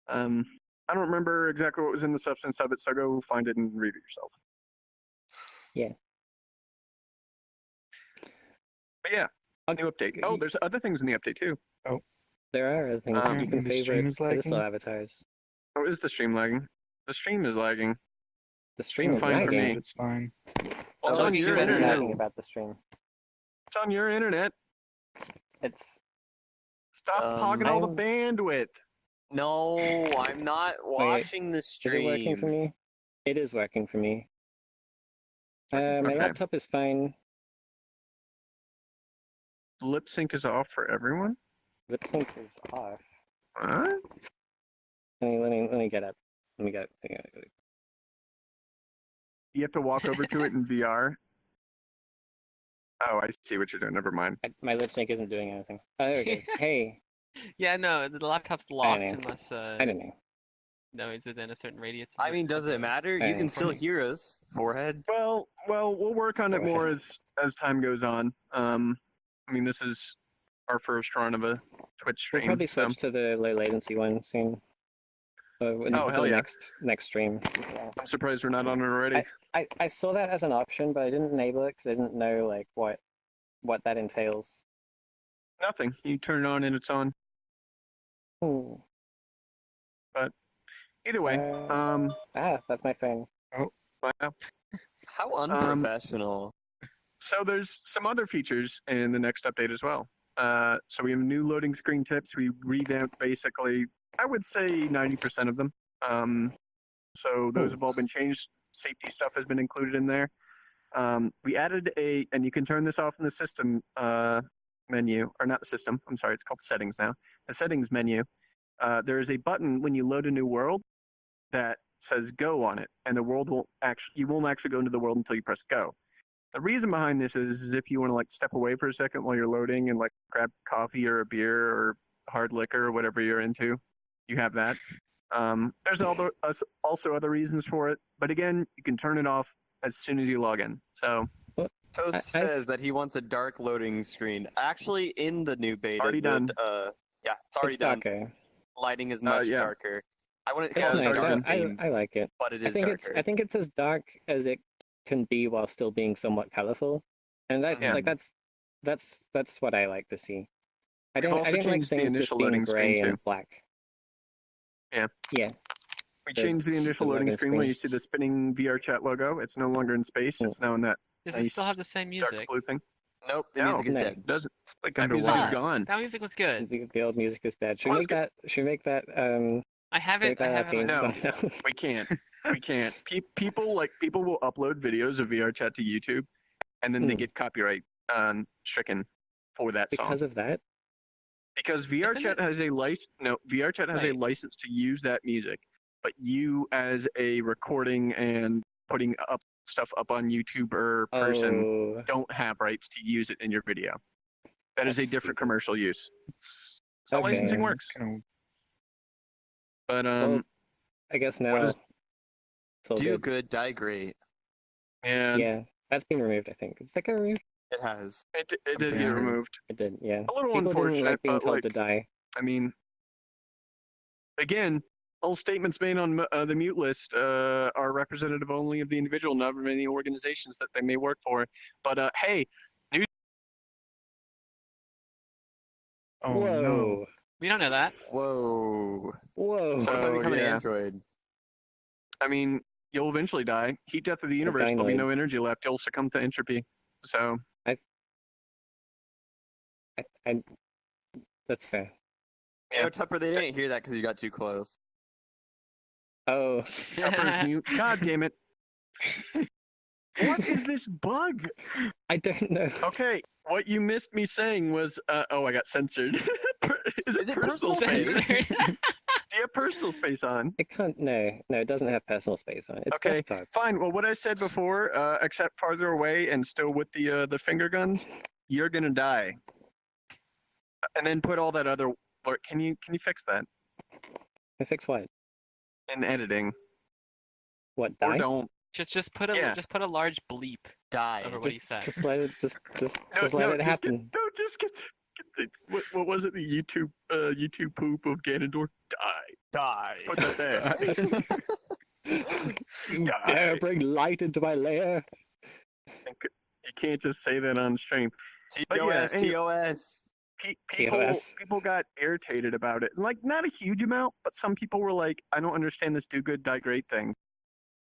I don't remember exactly what was in the substance of it, so go find it and read it yourself. Yeah. But yeah, new update. Oh, there's other things in the update too. Oh. There are other things. You can favorite pedestal avatars. Oh, is the stream lagging? The stream is lagging. The stream is fine for lagging. me. It's fine. Well, it's on your internet. About the stream. It's on your internet. Stop hogging all the bandwidth. No, I'm not watching the stream. Is it working for me? It is working for me. My laptop is fine. Lip sync is off for everyone? Lip sync is off. What? Let me get up. Let me get. You have to walk over to it in VR. Oh, I see what you're doing. Never mind. My lip sync isn't doing anything. Oh, there we go. Hey. Yeah, no, the laptop's locked unless I don't know. No, he's within a certain radius. I mean, does it matter? You can still hear us. Forehead. Well, we'll work on it more as time goes on. I mean, this is our first run of a Twitch stream. We'll probably switch to the low latency one soon. Hell yeah. Next stream. Yeah. I'm surprised we're not on it already. I saw that as an option, but I didn't enable it because I didn't know like what that entails. Nothing. You turn it on and it's on. But either way, that's my phone. Oh, wow. How unprofessional. So there's some other features in the next update as well. So we have new loading screen tips. We revamped basically, I would say 90% of them. So those have all been changed. Safety stuff has been included in there. We added and you can turn this off in the system menu, or not the system, I'm sorry, it's called settings now. The settings menu. There is a button when you load a new world that says go on it, and the world you won't actually go into the world until you press go. The reason behind this is if you want to like step away for a second while you're loading and like grab coffee or a beer or hard liquor or whatever you're into, you have that. There's also other reasons for it, but again, you can turn it off as soon as you log in. So Toast says that he wants a dark loading screen. Actually, in the new beta, already done. Yeah, it's already done. Darker. Lighting is much darker. I wouldn't It's call it nice. dark theme, I like it. but it is darker. I think it's as dark as it can be while still being somewhat colorful, and that's what I like to see. I don't like things just being gray and black. Yeah. Yeah. We changed the initial loading screen where you see the spinning VR chat logo. It's no longer in space. It's now in that Does it still have the same music? Blue thing. Nope, the No, music is no. dead. Doesn't Like that music is underwater. gone? That music was good. The old music is dead. Should Well, we it's make that? Should we make that? I have Make it. I that our have it. theme On No. song now? We can't. We can't. People will upload videos of VR chat to YouTube, and then they get copyright stricken for that song. Because of that? Because VR Isn't chat it- has a license. No, VR chat has a Wait. license to use that music, but you, as a recording and putting up stuff up on YouTube person, Oh, don't have rights to use it in your video. That is a That's different stupid. commercial use. That's how Okay. licensing works. But well, I guess now. is- it's all Do good. good, die great. and Yeah, that's been removed. I think. Is that get removed? It has. it did pretty get sure. removed. It did. Yeah. A little People didn't unfortunate, like being but told like, to die. I mean, again, all statements made on the mute list are representative only of the individual, not of any organizations that they may work for. But hey, Oh Whoa. no. We don't know that. Whoa. Whoa. So- What if I become an yeah. android? I mean, you'll eventually die. Heat death of the universe. There'll be dinoid. no energy left. You'll succumb to entropy. So I that's fair. You know, Tupper, they didn't hear that because you got too close. Oh, Tupper's mute. God damn it! What is this bug? I don't know. Okay, what you missed me saying was, oh, I got censored. Is it personal space? Censored. Do you have personal space on? It can't. No, it doesn't have personal space on it. It's Okay. desktop. Fine. Well, what I said before, except farther away and still with the finger guns, you're gonna die. And then put all that other. Or can you fix that I fix what? in editing? What? Or Die? don't. Just put a Yeah. just put a large bleep Die. over what he said. Just let it. Just let it just happen. Just get the, what was it? The YouTube poop of Ganondorf. Die. Die. Put that there. You Die. dare bring light into my lair? You can't just say that on stream. But yeah, TOS, anyway. TOS. TOS. People got irritated about it. Like, not a huge amount, but some people were like, I don't understand this do good, die great thing.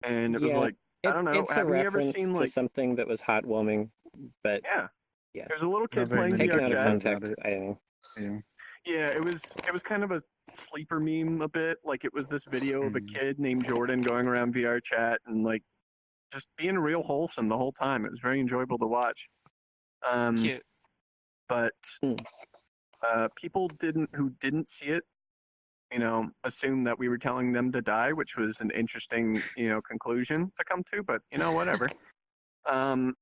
And it was Yeah, like, I don't know, It's a have you ever reference seen, to like, something that was heartwarming, but yeah. Yeah. There's a little kid Not very playing many taken VR out of chat. context, I don't know. Yeah. Yeah, it was kind of a sleeper meme a bit. Like, it was this video of a kid named Jordan going around VR chat and like just being real wholesome the whole time. It was very enjoyable to watch. Cute. But Hmm. people who didn't see it, assumed that we were telling them to die, which was an interesting, conclusion to come to. But whatever. I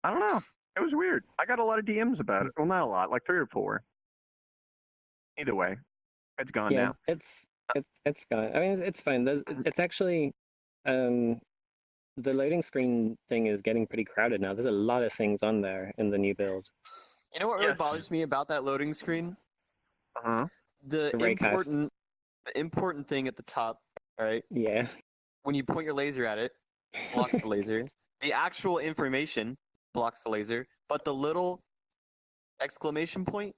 don't know. It was weird. I got a lot of DMs about it. Well, not a lot, like 3 or 4. Either way, it's gone Yeah, now. it's gone. I mean, it's fine. It's actually, the loading screen thing is getting pretty crowded now. There's a lot of things on there in the new build. You know what really Yes. bothers me about that loading screen? Uh-huh. The The raycast. important thing at the top, all right? Yeah. When you point your laser at it, blocks the laser. The actual information blocks the laser, but the little exclamation point,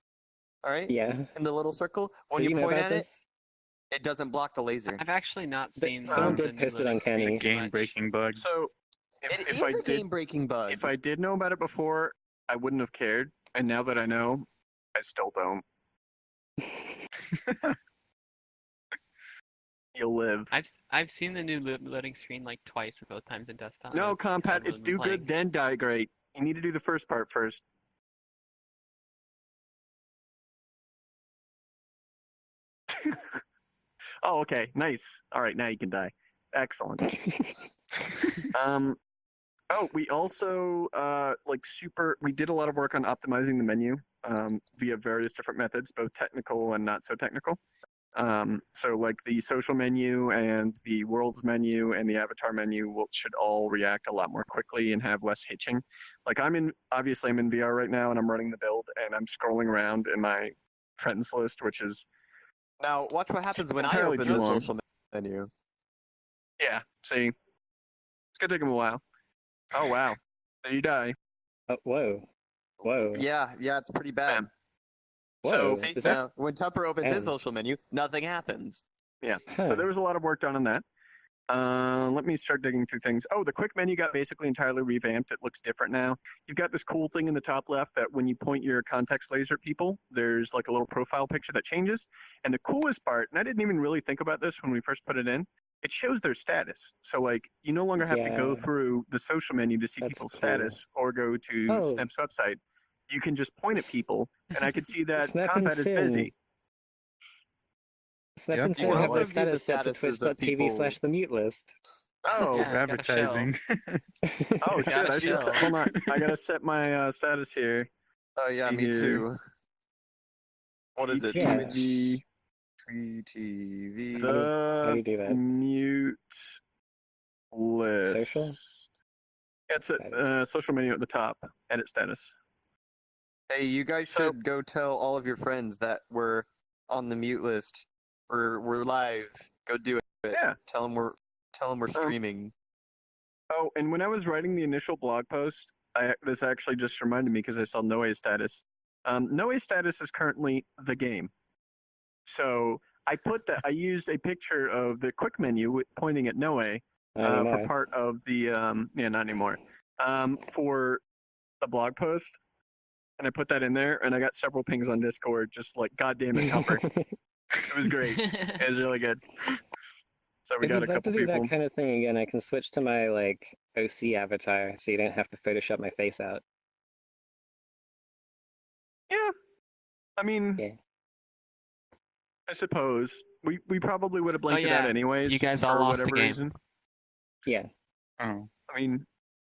all right, Yeah. in the little circle, when Did you know point about at this? it, it doesn't block the laser. I've actually not But seen. someone the did new post it loading on screen Kenny. too much. Game-breaking bug. So, It if is I a did, game-breaking bug. if I did know about it before, I wouldn't have cared. And now that I know, I still don't. You'll live. I've seen the new loading screen like twice, both times in desktop. No, I've Compat, really it's been do playing. good, then die great. You need to do the first part first. Oh, okay. Nice. All right, now you can die. Excellent. We also we did a lot of work on optimizing the menu via various different methods, both technical and not so technical. So like the social menu and the worlds menu and the avatar menu should all react a lot more quickly and have less hitching. Like obviously I'm in VR right now and I'm running the build and I'm scrolling around in my friends list, which is Now, watch what happens when I Entirely open too the long. social menu. yeah. See, it's gonna take him a while. Oh wow, there you die. Oh, whoa. Yeah, it's pretty bad. Bam. Whoa. See, Is that- now, when Tupper opens his Bam. social menu, nothing happens. Yeah. Huh. So there was a lot of work done on that. Let me start digging through things. Oh, the quick menu got basically entirely revamped. It looks different now. You've got this cool thing in the top left that when you point your context laser at people, there's like a little profile picture that changes. And the coolest part, and I didn't even really think about this when we first put it in, it shows their status. So like you no longer have to go Yeah. through the social menu to see That's people's cool. status or go to Oh. Snap's website. You can just point at people, and I could see that Snap and combat is Sin. busy. Snap Yep. and You Sin can have also their view the status set to statuses of people- twitch.tv/the mute list. Oh, Yeah, gotta Advertising. oh shit! Gotta I should set, show. hold on. I gotta set my status here. Oh yeah, See me here. too. What is it? Yeah. Twitch TV. How do The you do that? mute list. Social? It's at Status. social menu at the top. Edit status. Hey, you guys So- should go tell all of your friends that we're on the mute list. We're live. Go do it. Yeah. Tell them we're streaming. Oh, and when I was writing the initial blog post, this actually just reminded me because I saw Noe's status. Noe's status is currently the game. So I used a picture of the quick menu pointing at Noe for Anymore. part of the not anymore. For the blog post, and I put that in there, and I got several pings on Discord, just like, "God damn it, Tupper!" It was great. It was really good. So we If got a you'd like couple to do people. that kind of thing again, I can switch to my like OC avatar, so you don't have to Photoshop my face out. Yeah, I mean, Yeah. I suppose we probably would have blanked it yeah. out anyways. You guys for all lost the whatever game. reason. Yeah. Oh. I mean,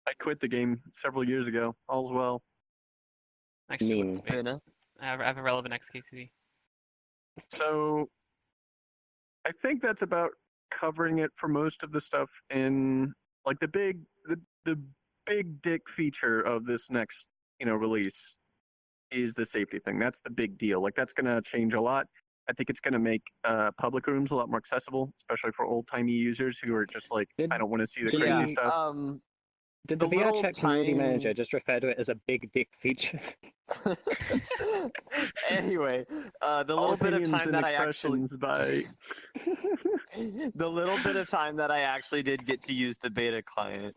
I quit the game several years ago. All's well. Actually, Mean. what's me? Pinna. I have a relevant XKCD. So I think that's about covering it for most of the stuff in like the big dick feature of this next, release is the safety thing. That's the big deal. Like that's gonna change a lot. I think it's gonna make public rooms a lot more accessible, especially for old timey users who are just like, Did- I don't want to see the did crazy you- stuff. Did the The VR little chat community time- manager just refer to it as a big dick feature? Anyway, the All little bit of opinions time and that I actually expressions by the little bit of time that I actually did get to use the beta client,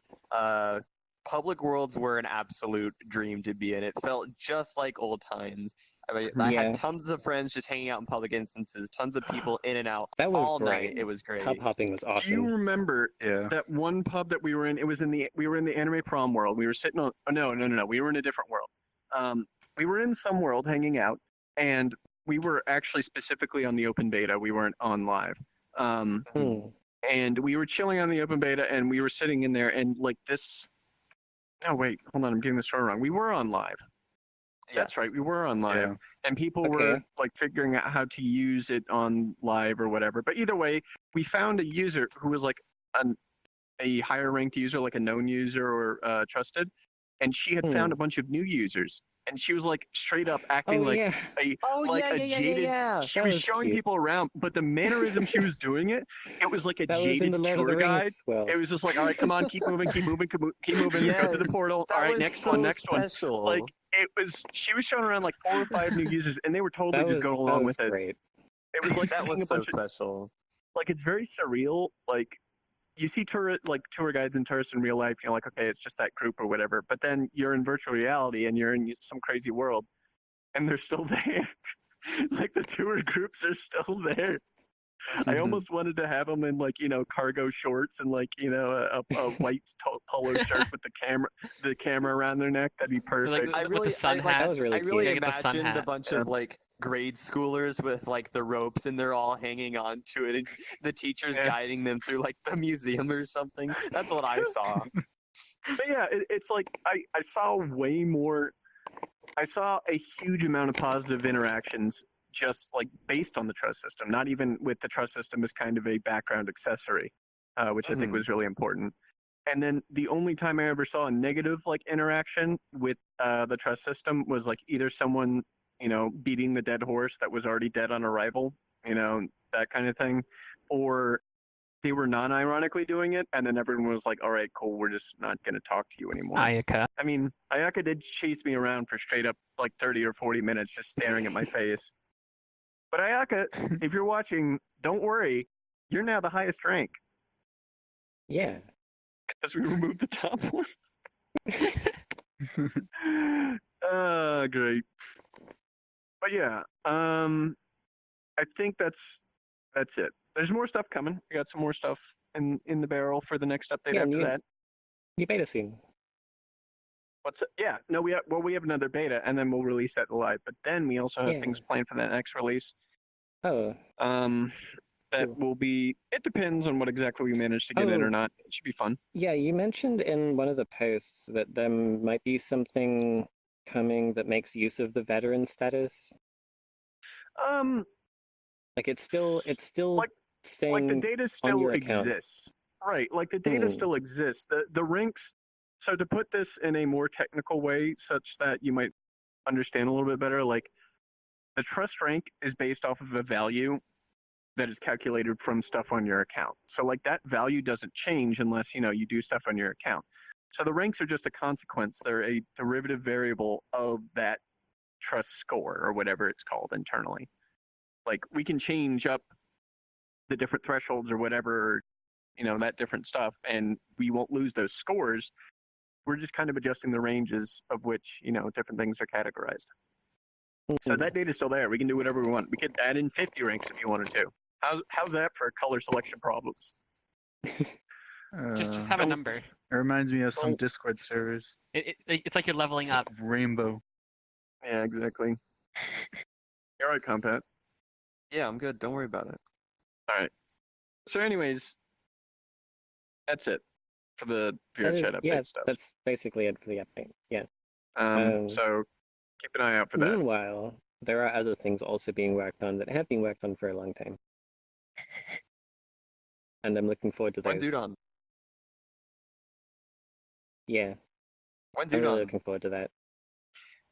public worlds were an absolute dream to be in. It felt just like old times. I Yeah. had tons of friends just hanging out in public instances, tons of people in and out That was all great. night. It was great. Pub hopping was Do you awesome. remember Yeah. that one pub that we were in? It was we were in the anime prom world. We were sitting on. Oh, no. We were in a different world. We were in some world hanging out, and we were actually specifically on the open beta. We weren't on live. Hmm. And we were chilling on the open beta, and we were sitting in there, and like this. No, wait, hold on. I'm getting this story wrong. We were on live. That's Yes. right. We were on live. Yeah. And people were Okay. like figuring out how to use it on live or whatever. But either way, we found a user who was like a higher ranked user, like a known user or trusted, and she had found a bunch of new users, and she was like straight up acting Oh like yeah. a Oh like yeah, a yeah, yeah, jaded. yeah. She That was was showing cute. people around, but the mannerism she was doing it was like a That was in jaded the Lord of the tour guide. Rings. Well, It was just like, all right, come on, keep moving, keep moving, keep moving, go to the Yes, portal. that All right, was next so one, next one. special. Like she was showing around like 4 or 5 new users, and they were totally that was just going that along was with it. great. It was like that seeing was a so bunch of special. like it's very surreal. Like you see tour guides and tourists in real life, you're like, okay, it's just that group or whatever. But then you're in virtual reality and you're in some crazy world, and they're still there. Like the tour groups are still there. I almost wanted to have them in like cargo shorts and like a white polo shirt with the camera around their neck. That'd be perfect. With really- the sun I like- hat. That was really I really cute. You gotta get the sun imagined a hat. bunch Yeah. of like grade schoolers with like the ropes and they're all hanging on to it and the teachers Yeah. guiding them through like the museum or something. That's what I saw. But yeah, it's like I saw way more. I saw a huge amount of positive interactions just like based on the trust system, not even with the trust system as kind of a background accessory, which I think Mhm. was really important. And then the only time I ever saw a negative like interaction with the trust system was like either someone beating the dead horse that was already dead on arrival, that kind of thing, or they were non-ironically doing it, and then everyone was like, all right, cool, we're just not going to talk to you anymore. Ayaka. I mean, Ayaka did chase me around for straight up like 30 or 40 minutes just staring at my face. But Ayaka, if you're watching, don't worry, you're now the highest rank. Yeah. Because we removed the top one. Great. But yeah, I think that's it. There's more stuff coming. We got some more stuff in the barrel for the next update Yeah, after that. New beta soon. What's it? Yeah, no, we have another beta, and then we'll release that live. But then we also have things planned for that next release. Oh. That cool. will be. It depends on what exactly we manage to get in or not. It should be fun. Yeah, you mentioned in one of the posts that there might be something coming that makes use of the veteran status. Like it's still like staying the data still exists. Right, like the data still exists. The ranks. So to put this in a more technical way, such that you might understand a little bit better, like the trust rank is based off of a value that is calculated from stuff on your account. So like that value doesn't change unless you do stuff on your account. So the ranks are just a consequence. They're a derivative variable of that trust score or whatever it's called internally. Like we can change up the different thresholds or whatever, that different stuff, and we won't lose those scores. We're just kind of adjusting the ranges of which, different things are categorized. So that data is still there. We can do whatever we want. We could add in 50 ranks if you wanted to. How's that for color selection problems? Just have a number. It reminds me of some Discord servers. It's like you're leveling up. Rainbow. Yeah, exactly. You're right, Compat. Yeah, I'm good. Don't worry about it. All right. So anyways, that's it for the VR chat update stuff. That's basically it for the update. Yeah. So keep an eye out for that. Meanwhile, there are other things also being worked on that have been worked on for a long time. And I'm looking forward to those. When's Udon? Yeah. When's I'm Udon? really looking forward to that.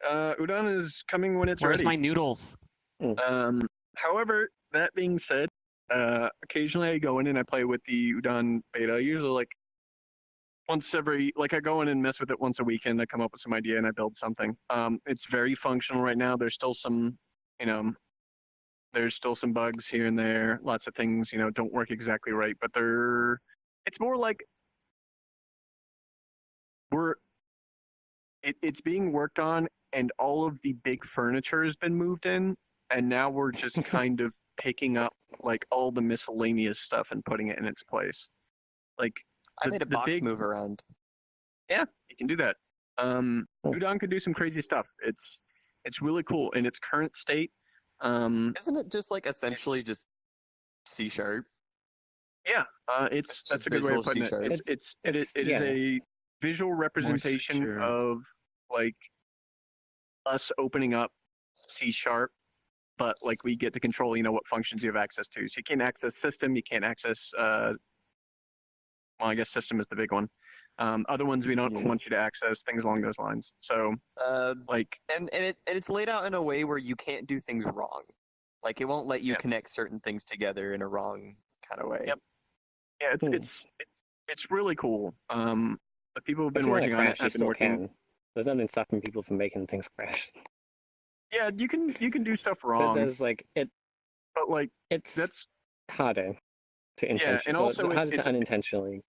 Udon is coming when it's Where's ready. my noodles? However, that being said, occasionally I go in and I play with the Udon beta. Usually like I go in and mess with it once a weekend. I come up with some idea and I build something. It's very functional right now. There's still some, there's still some bugs here and there. Lots of things, don't work exactly right, but it's more like it's being worked on and all of the big furniture has been moved in. And now we're just kind of picking up like all the miscellaneous stuff and putting it in its place. Like I made a box move around. Yeah, you can do that. Udon can do some crazy stuff. It's really cool in its current state. Isn't it just like essentially just C#? Yeah, that's a good way of putting it. It is a visual representation of like us opening up C#. But like we get to control, what functions you have access to. So you can't access system, you can't access. Well, I guess system is the big one. Other ones we don't want you to access, things along those lines. So, and it's laid out in a way where you can't do things wrong. Like it won't let you connect certain things together in a wrong kind of way. Yep. Yeah, it's really cool. The people who've been working on it have been working. There's nothing stopping people from making things crash. Yeah, you can do stuff wrong. There's that's harder to intentionally. Yeah, and also harder to unintentionally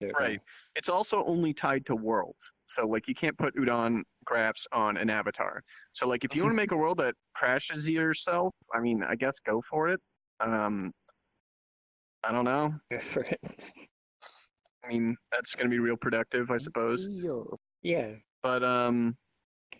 do it. Right. It's also only tied to worlds. So like you can't put Udon graphs on an avatar. So like if you want to make a world that crashes yourself, I mean, I guess go for it. I don't know. Go for it. I mean, that's going to be real productive, I suppose. Yeah. But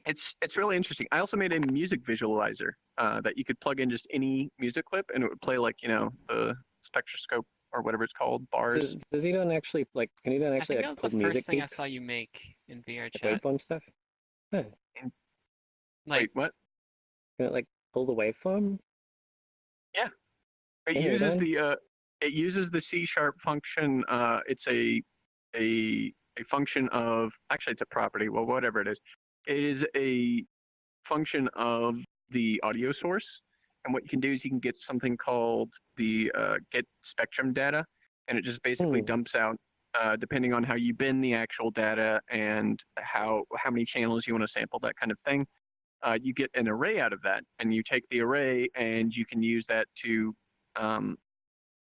it's really interesting. I also made a music visualizer that you could plug in just any music clip and it would play like, the spectroscope or whatever it's called, bars. Does Udon actually can Udon actually I think that was the first thing I saw you make in VR chat. Waveform stuff? Huh. Wait, what? Can it pull the waveform? Yeah. It uses the C# function. It's a function of, actually it's a property, well, whatever it is. It is a function of the audio source. And what you can do is you can get something called the get spectrum data. And it just basically dumps out, depending on how you bin the actual data and how many channels you want to sample, that kind of thing. You get an array out of that. And you take the array and you can use that to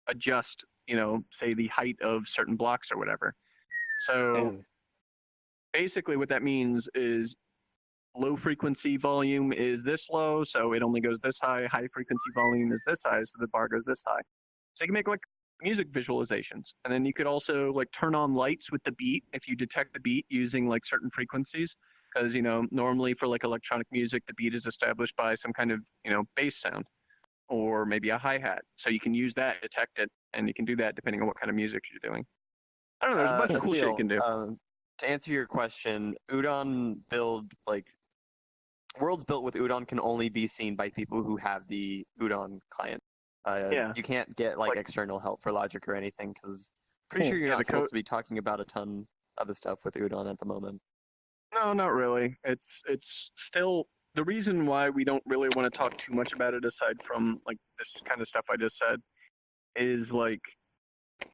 adjust say the height of certain blocks or whatever. So Damn. basically what that means is low frequency volume is this low, so it only goes this high. High frequency volume is this high, so the bar goes this high. So you can make like music visualizations. And then you could also like turn on lights with the beat if you detect the beat using like certain frequencies. Because, normally for like electronic music, the beat is established by some kind of, bass sound or maybe a hi-hat. So you can use that, detect it, and you can do that depending on what kind of music you're doing. I don't know, there's a bunch of cool shit you can do. To answer your question, Udon worlds built with Udon can only be seen by people who have the Udon client. Yeah. You can't get like external help for logic or anything because pretty sure you're not supposed to be talking about a ton of the stuff with Udon at the moment. No, not really. It's still the reason why we don't really want to talk too much about it aside from like this kind of stuff I just said is like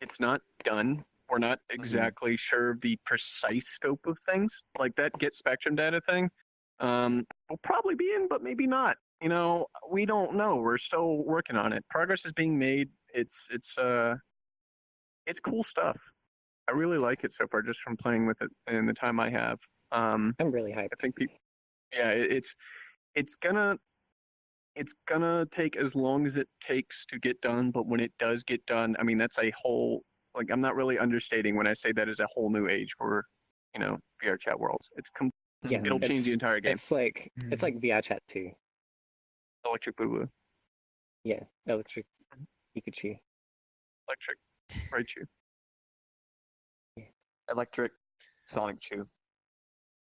it's not done. We're not exactly sure of the precise scope of things. Like that get spectrum data thing. We'll probably be in, but maybe not. We don't know. We're still working on it. Progress is being made. It's cool stuff. I really like it so far, just from playing with it in the time I have. I'm really hyped. I think people, yeah, it's gonna take as long as it takes to get done. But when it does get done, I mean, that's a whole. Like, I'm not really understating when I say that is a whole new age for, VR chat worlds. It'll change the entire game. It's like VR chat 2. Electric Boo Boo. Yeah, electric Pikachu. Electric Raichu. Yeah. Electric Sonic Chew.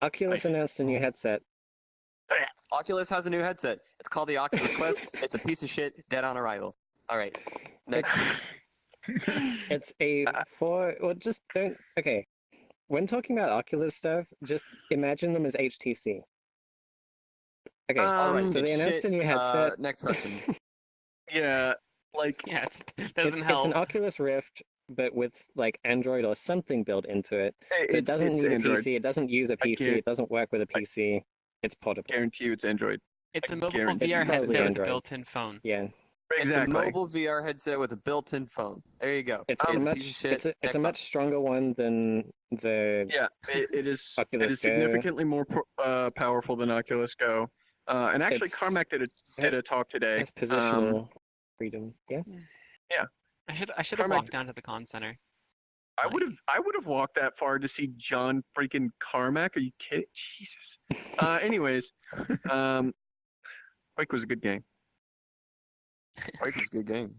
Oculus announced a new headset. Oculus has a new headset. It's called the Oculus Quest. It's a piece of shit, dead on arrival. All right, next. It's a just don't. Okay, when talking about Oculus stuff, just imagine them as HTC. Okay, all right. So they announced a new headset. Next question. Yeah, like Yeah, it doesn't help. It's an Oculus Rift, but with like Android or something built into it. So it doesn't need Android. a PC. It doesn't use a PC. It doesn't work with a PC. It's portable. Guarantee you, it's Android. It's a mobile guarantee VR it's headset with a Android. built-in phone. Yeah, Exactly. It's a mobile VR headset with a built-in phone. There you go. it's a much stronger one than the Yeah, it is. Oculus It is Go. significantly more powerful than Oculus Go. And actually, It's- Carmack did a talk today. Has positional freedom. Yeah. I should have Carmack- walked down to the con center. I would have walked that far to see John freaking Carmack. Are you kidding? Jesus. Anyways, Quake was a good game. Quake is a good game.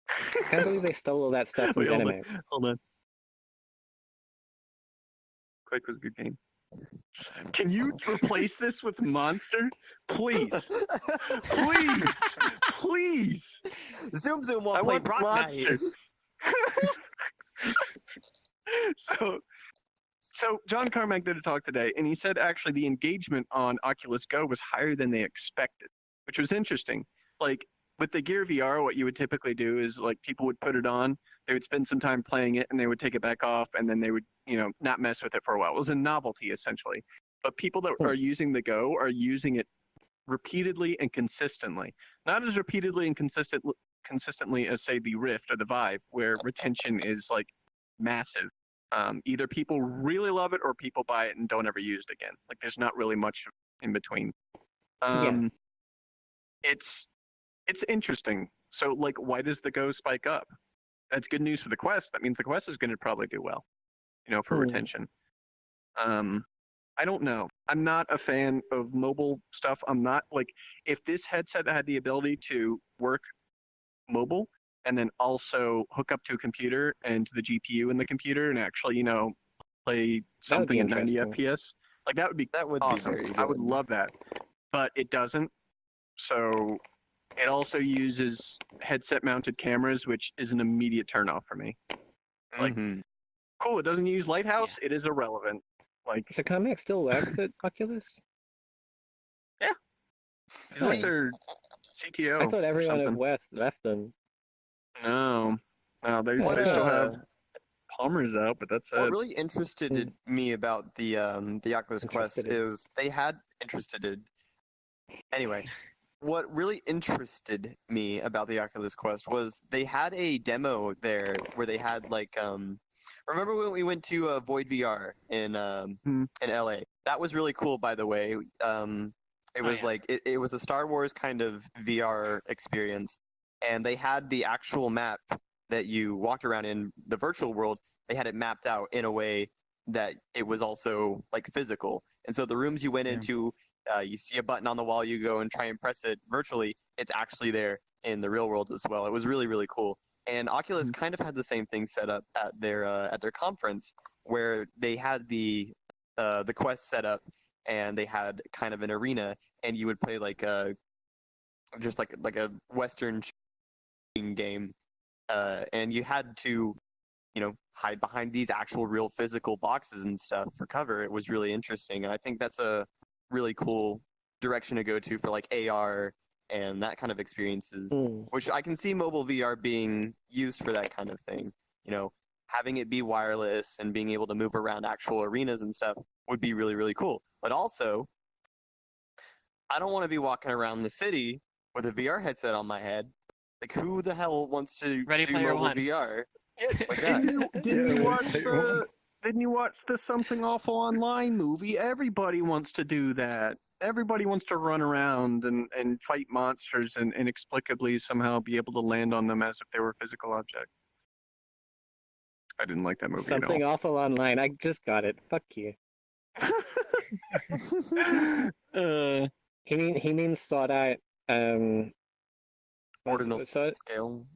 I can't believe they stole all that stuff from Wait, hold on. ZeniMax. Hold on. Quake was a good game. Can you replace this with Monster? Please. Please. Please. Zoom I won't play want Rock Monster. Knight. So John Carmack did a talk today, and he said actually the engagement on Oculus Go was higher than they expected, which was interesting. Like with the Gear VR, what you would typically do is like people would put it on, they would spend some time playing it, and they would take it back off, and then they would not mess with it for a while. It was a novelty essentially. But people that are using the Go are using it repeatedly and consistently, not as repeatedly and consistently as say the Rift or the Vive, where retention is like massive. Either people really love it or people buy it and don't ever use it again. Like there's not really much in between. It's interesting. So like, why does the Go spike up? That's good news for the Quest. That means the Quest is going to probably do well, for retention. I don't know. I'm not a fan of mobile stuff. I'm not like, if this headset had the ability to work mobile and then also hook up to a computer and to the GPU in the computer and actually, play something at 90 FPS, like that would be awesome. Very good. I would love that, but it doesn't. So it also uses headset-mounted cameras, which is an immediate turnoff for me. Like, cool, it doesn't use Lighthouse. It is irrelevant. Like, So Carmack still works at Oculus? he's like their CTO. I thought everyone or at something. West left them. No, they What, still have Palmer's out, but that's What it. really interested me about the Oculus Quest Interested. is they had interested. Anyway, what really interested me about the Oculus Quest was they had a demo there where they had like remember when we went to Void VR in LA? That was really cool, by the way. It was like it was a Star Wars kind of VR experience, and they had the actual map that you walked around in the virtual world. They had it mapped out in a way that it was also like physical, and so the rooms you went into. You see a button on the wall, you go and try and press it virtually. It's actually there in the real world as well. It was really, really cool. And Oculus kind of had the same thing set up at their conference, where they had the Quest set up, and they had kind of an arena, and you would play like just like a Western shooting game, and you had to hide behind these actual real physical boxes and stuff for cover. It was really interesting, and I think that's a really cool direction to go to for like AR and that kind of experiences, which I can see mobile VR being used for that kind of thing. Having it be wireless and being able to move around actual arenas and stuff would be really, really cool. But also, I don't want to be walking around the city with a VR headset on my head. Like, who the hell wants to Ready do Player mobile One. VR like that? Didn't you watch the Something Awful Online movie? Everybody wants to do that. Everybody wants to run around and fight monsters and inexplicably somehow be able to land on them as if they were physical objects. I didn't like that movie Something at all. Awful Online. I just got it. Fuck you. He means Sword Art. Ordinal so scale.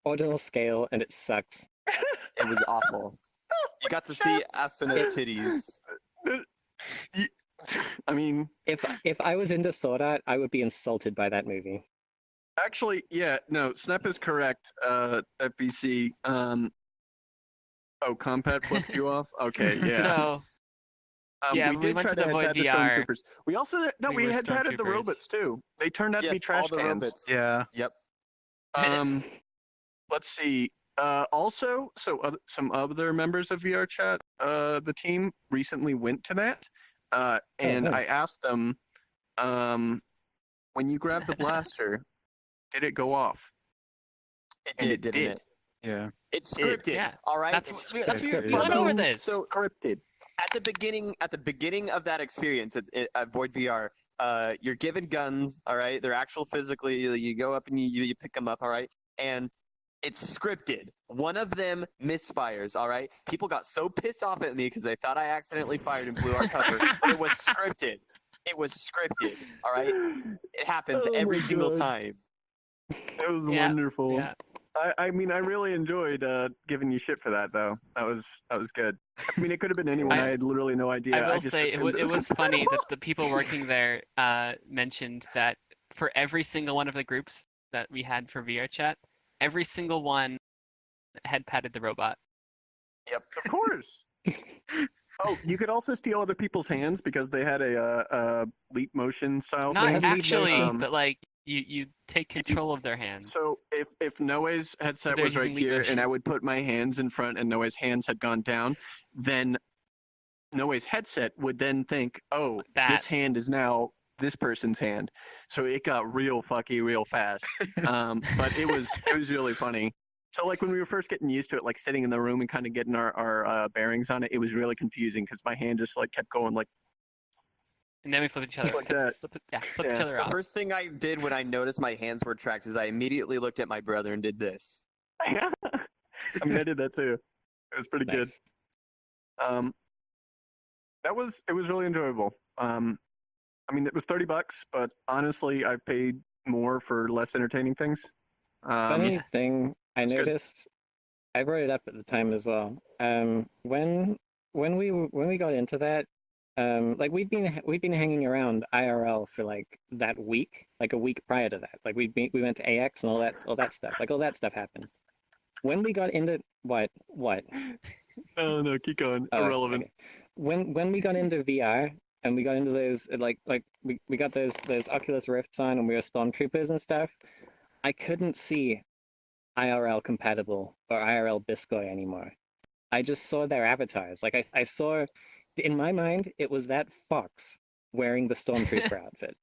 Ordinal scale, and it sucks. It was awful. You got to see Astuna's titties. I mean, if I was into Sword Art, I would be insulted by that movie. actually, yeah, no, Snap is correct. FBC. Oh, Compat flipped you off. Okay, yeah. So yeah, we we did went try to the to Void head the VR. Stormtroopers. We also We were had patted the Stormtroopers. robots too. They turned out to be Yes, trash all the cans. robots. Yeah. Yep. Let's see. Also, some other members of VR Chat, the team recently went to that, and nice. I asked them, when you grabbed the blaster, did it go off? It And did, it didn't did. it? Yeah. It's scripted. Yeah. All right. That's It's we scripted. went over this. So scripted. at the beginning of that experience at Void VR, you're given guns. All right. They're actual physically. You go up and you pick them up. All right. And it's scripted. One of them misfires. All right. People got so pissed off at me because they thought I accidentally fired and blew our cover. But it was scripted. It was scripted. All right. It happens Oh every my single God. time. It was Yeah, wonderful. Yeah. I mean, I really enjoyed giving you shit for that, though. That was good. I mean, it could have been anyone. I had literally no idea. I will just say assumed it was funny that the people working there mentioned that for every single one of the groups that we had for VR chat, every single one had patted the robot. Yep. Of course. Oh, you could also steal other people's hands because they had a leap motion style Not thing. actually, motion. but like you take control of their hands. So if Noe's headset They're was right using leap here motion. and I would put my hands in front and Noe's hands had gone down, then Noe's headset would then think, oh, this hand is now this person's hand. So it got real fucky real fast. But it was really funny. So like when we were first getting used to it, like sitting in the room and kind of getting our bearings on it, it was really confusing because my hand just like kept going like And then we flip each other. Like that. Flip each Yeah. other The off. first thing I did when I noticed my hands were tracked is I immediately looked at my brother and did this. I mean, I did that too. It was pretty good. It was really enjoyable. I mean, it was $30, but honestly, I've paid more for less entertaining things. Funny thing I It's good. noticed, I brought it up at the time as well. When we got into that, like we'd been hanging around IRL for like that week, like a week prior to that. Like we went to AX and all that stuff. Like all that stuff happened. When we got into what? Oh no, keep going. Oh, Irrelevant. okay. When we got into VR and we got into those we got those Oculus Rifts on and we were stormtroopers and stuff, I couldn't see IRL compatible or IRL Biscoy anymore. I just saw their avatars. Like I saw, in my mind, it was that fox wearing the stormtrooper outfit.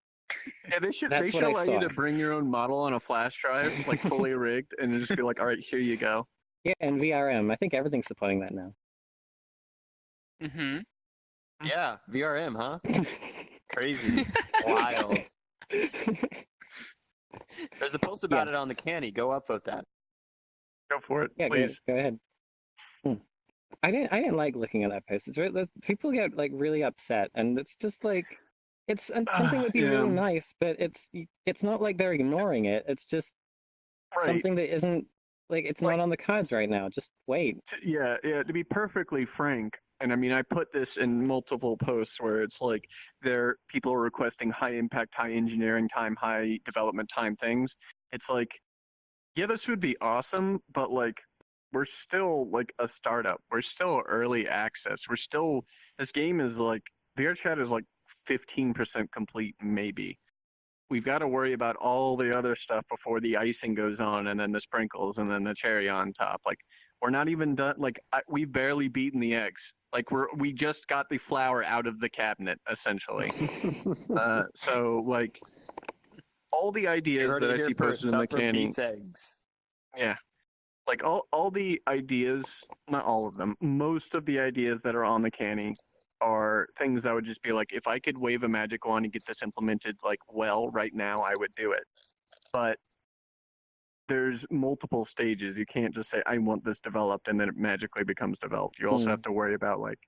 Yeah, they should That's what I allow you saw. to bring your own model on a flash drive, like fully rigged, and just be like, all right, here you go. Yeah, and VRM. I think everything's supporting that now. Mm-hmm. Yeah, VRM, huh? Crazy. Wild. There's a post about it on the Canny. Go upvote that. Go for it, Yeah, please. go ahead. I didn't like looking at that post. It's really, people get like really upset, and it's just like something that would be yeah. really nice, but it's not like they're ignoring it. It's just Right. something that isn't like it's Like, not on the cards right now. Just wait. Yeah. To be perfectly frank, and I mean, I put this in multiple posts where it's like people are requesting high impact, high engineering time, high development time things. It's like, yeah, this would be awesome, but like, we're still like a startup. We're still early access. This game is like, VRChat is like 15% complete, maybe. We've got to worry about all the other stuff before the icing goes on, and then the sprinkles, and then the cherry on top. Like, we're not even done. Like, we've barely beaten the eggs. Like, we just got the flour out of the cabinet, essentially. So like, all the ideas that I see posted in the Canny. Eggs. Yeah. Like all the ideas, not all of them, most of the ideas that are on the Canny are things I would just be like, if I could wave a magic wand and get this implemented like well right now, I would do it. But there's multiple stages. You can't just say, I want this developed, and then it magically becomes developed. You also have to worry about like,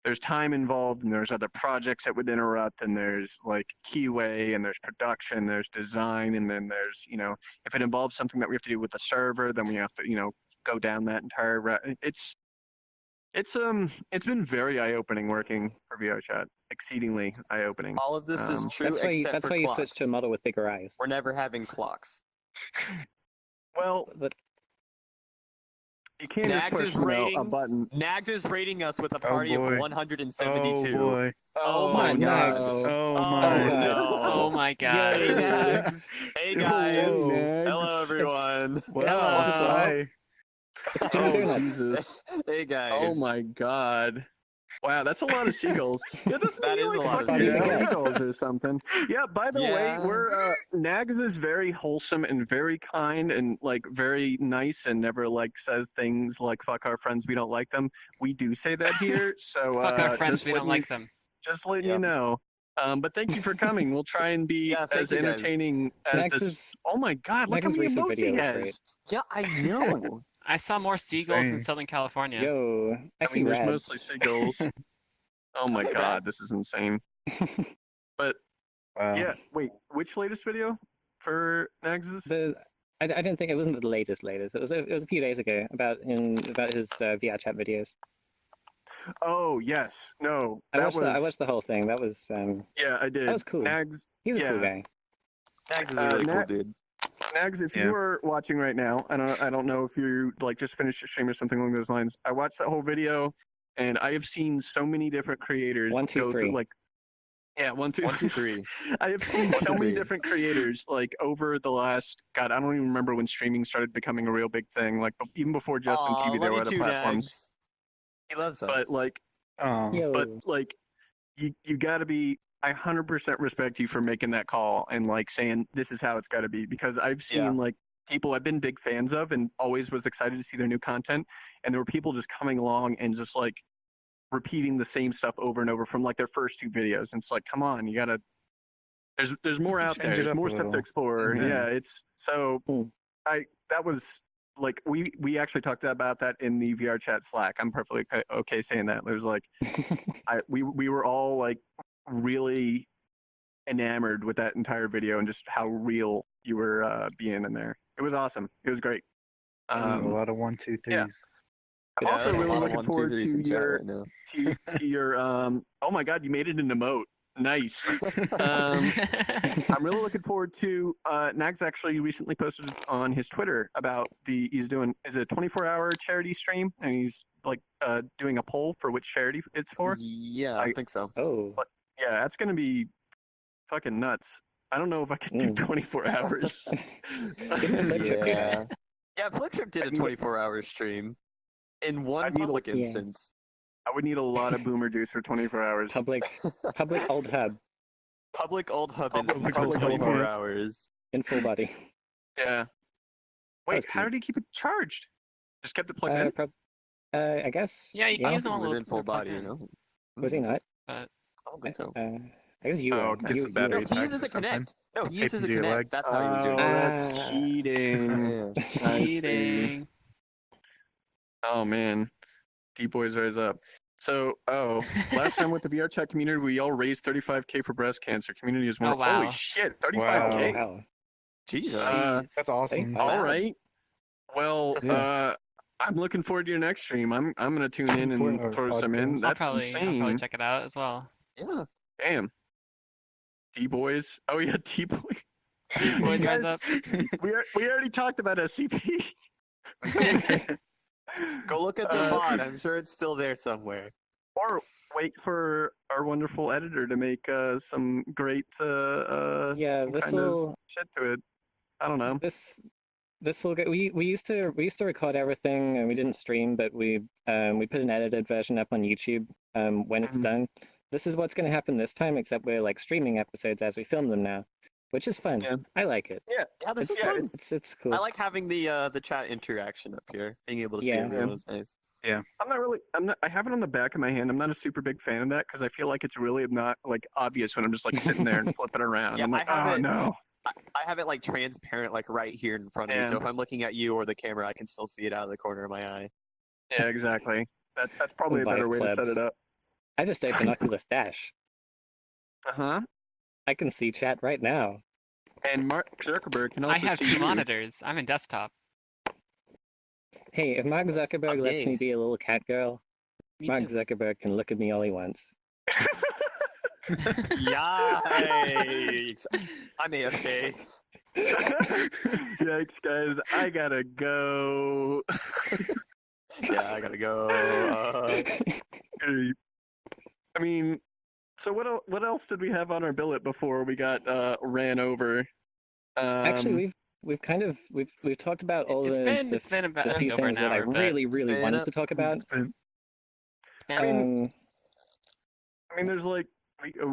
there's time involved, and there's other projects that would interrupt, and there's like QA, and there's production, there's design, and then there's, if it involves something that we have to do with the server, then we have to, go down that entire route. It's been very eye-opening working for VRChat. Exceedingly eye-opening. All of this is true That's why except for you clocks. switched to a model with bigger eyes. We're never having clocks. Well, But you can't Nags just is push rating- a button. Nags is rating us with a party of boy. 172. Oh boy. Oh my no. god. Oh Oh, my. no. Oh my god. Hey, Nags. Hey, guys. Whoa, Nags. Hello, everyone. What's Hello. up? it's Jimmy Oh, Donuts. Jesus. Hey, guys. Oh my god. Wow, that's a lot of seagulls. Yeah, doesn't That he, is a like, lot of fucking seagulls. seagulls or something. Yeah, by the way, Yeah. we're Nags is very wholesome and very kind and like very nice and never like says things like fuck our friends, we don't like them. We do say that here, so Fuck our friends, just we don't letting like them. just letting Yeah. you know. But thank you for coming. We'll try and be Yeah, thank as you, guys. entertaining as Next this. is Oh my god, look how Megan's many recent emotes video he was has. great. Yeah, I know. I saw more seagulls in Same. Southern California. Yo, I I see mean, there's red. mostly seagulls. Oh my god, this is insane. But Wow. yeah, wait, which latest video for Nags's? I didn't think it wasn't the latest. It was a few days ago about his VR chat videos. Oh yes, no, I that watched the whole thing. That was yeah, I did. that was cool. Nags, He's a cool yeah. guy. Nags is a really cool Nat- dude. Nags, if Yeah. you were watching right now, I don't know if you like just finished your stream or something along those lines. I watched that whole video, and I have seen so many different creators 1, 2, go 3. through like. Yeah, 1, 2, 1, 2, 3. I have seen 1, 2, so many 3. different creators like over the last God, I don't even remember when streaming started becoming a real big thing. Like even before Justin TV, there love were you other too, platforms. Nags. He loves us. But like, Oh. Yo, but like, you got to be. I 100% respect you for making that call and like saying this is how it's got to be, because I've seen Yeah. like people I've been big fans of and always was excited to see their new content, and there were people just coming along and just like repeating the same stuff over and over from like their first 2 videos. And it's like, come on, you gotta. There's more out Change there. it There's up more a stuff to little. explore. Yeah. Yeah, it's so. That was like we actually talked about that in the VR chat Slack. I'm perfectly okay saying that. It was like we were all like really enamored with that entire video and just how real you were being in there. It was awesome. It was great. A lot of 1, 2, 3s. yeah. I'm Yeah, also there's a really lot of looking 1, 2, forward 3s to in chat your right now. to your oh my god, you made it an emote. Nice. I'm really looking forward to Nags actually recently posted on his Twitter about he's doing is a 24-hour charity stream, and he's like doing a poll for which charity it's for. Yeah, I think so. oh, Yeah, that's gonna be fucking nuts. I don't know if I could do 24 hours. Yeah. Yeah, Fliptrip did I a need- 24-hour stream in I one need a- public Yeah. instance. I would need a lot of boomer juice for 24 hours. public old hub. Public old hub in Public old 24 hub. hours. in full body. Yeah. Wait, was how cute. did he keep it charged? Just kept it plugged Uh, in? prob- I guess. Yeah, you can I use don't them think on he was in full plugged body, in. you know? Was he not? I don't think so. I guess you Oh, were. okay. Get You, some you battery were. No, he packs uses or a something. Connect. No, he Tape uses a into your Connect. leg. That's how he was doing Oh, it. that's Ah. cheating. Yeah. I see. Cheating. Oh man, D-boys rise up. So, last time with the VR chat community, we all raised 35K for breast cancer. Community is more. Oh, wow. Holy shit, 35K. Wow. Wow. Jesus. That's awesome. Thanks. All bad. right. Well, Yeah. I'm looking forward to your next stream. I'm gonna tune in For and our throw some in. podcast. That's I'll insane. probably check it out as well. Yeah. Damn. D-boys. Oh yeah, D-boys. D-boys You rise guys- up. we already talked about SCP. Go look at the Uh, mod. I'm sure it's still there somewhere. Or wait for our wonderful editor to make some great Yeah, some kind of this'll shit to it. I don't know. this will get. We used to record everything and we didn't stream, but we put an edited version up on YouTube when it's Mhm. done. This is what's going to happen this time, except we're like streaming episodes as we film them now, which is fun. Yeah. I like it. Yeah, this is yeah, fun. It's cool. I like having the chat interaction up here. Being able to see Yeah. everyone is nice. I have it on the back of my hand. I'm not a super big fan of that because I feel like it's really not like obvious when I'm just like sitting there and flipping around. Yeah, I'm like, I have oh it- no. I have it like transparent, like right here in front of me. Yeah. So if I'm looking at you or the camera, I can still see it out of the corner of my eye. Yeah, exactly. That's probably a better way to set it up. I just opened Oculus Dash. Uh-huh. I can see chat right now. And Mark Zuckerberg can I also have see two you. monitors. I'm in desktop. Hey, if Mark Zuckerberg lets Okay. me be a little cat girl, Me Mark too. Zuckerberg can look at me all he wants. Yikes! I'm AFK. Yikes, guys! I gotta go. Yeah, I gotta go. I mean, so what else did we have on our billet before we got ran over? Actually, we've talked about all It's the been about the few over things an that I hour, but really been wanted up- to talk about. It's been- it's I been- mean, there's like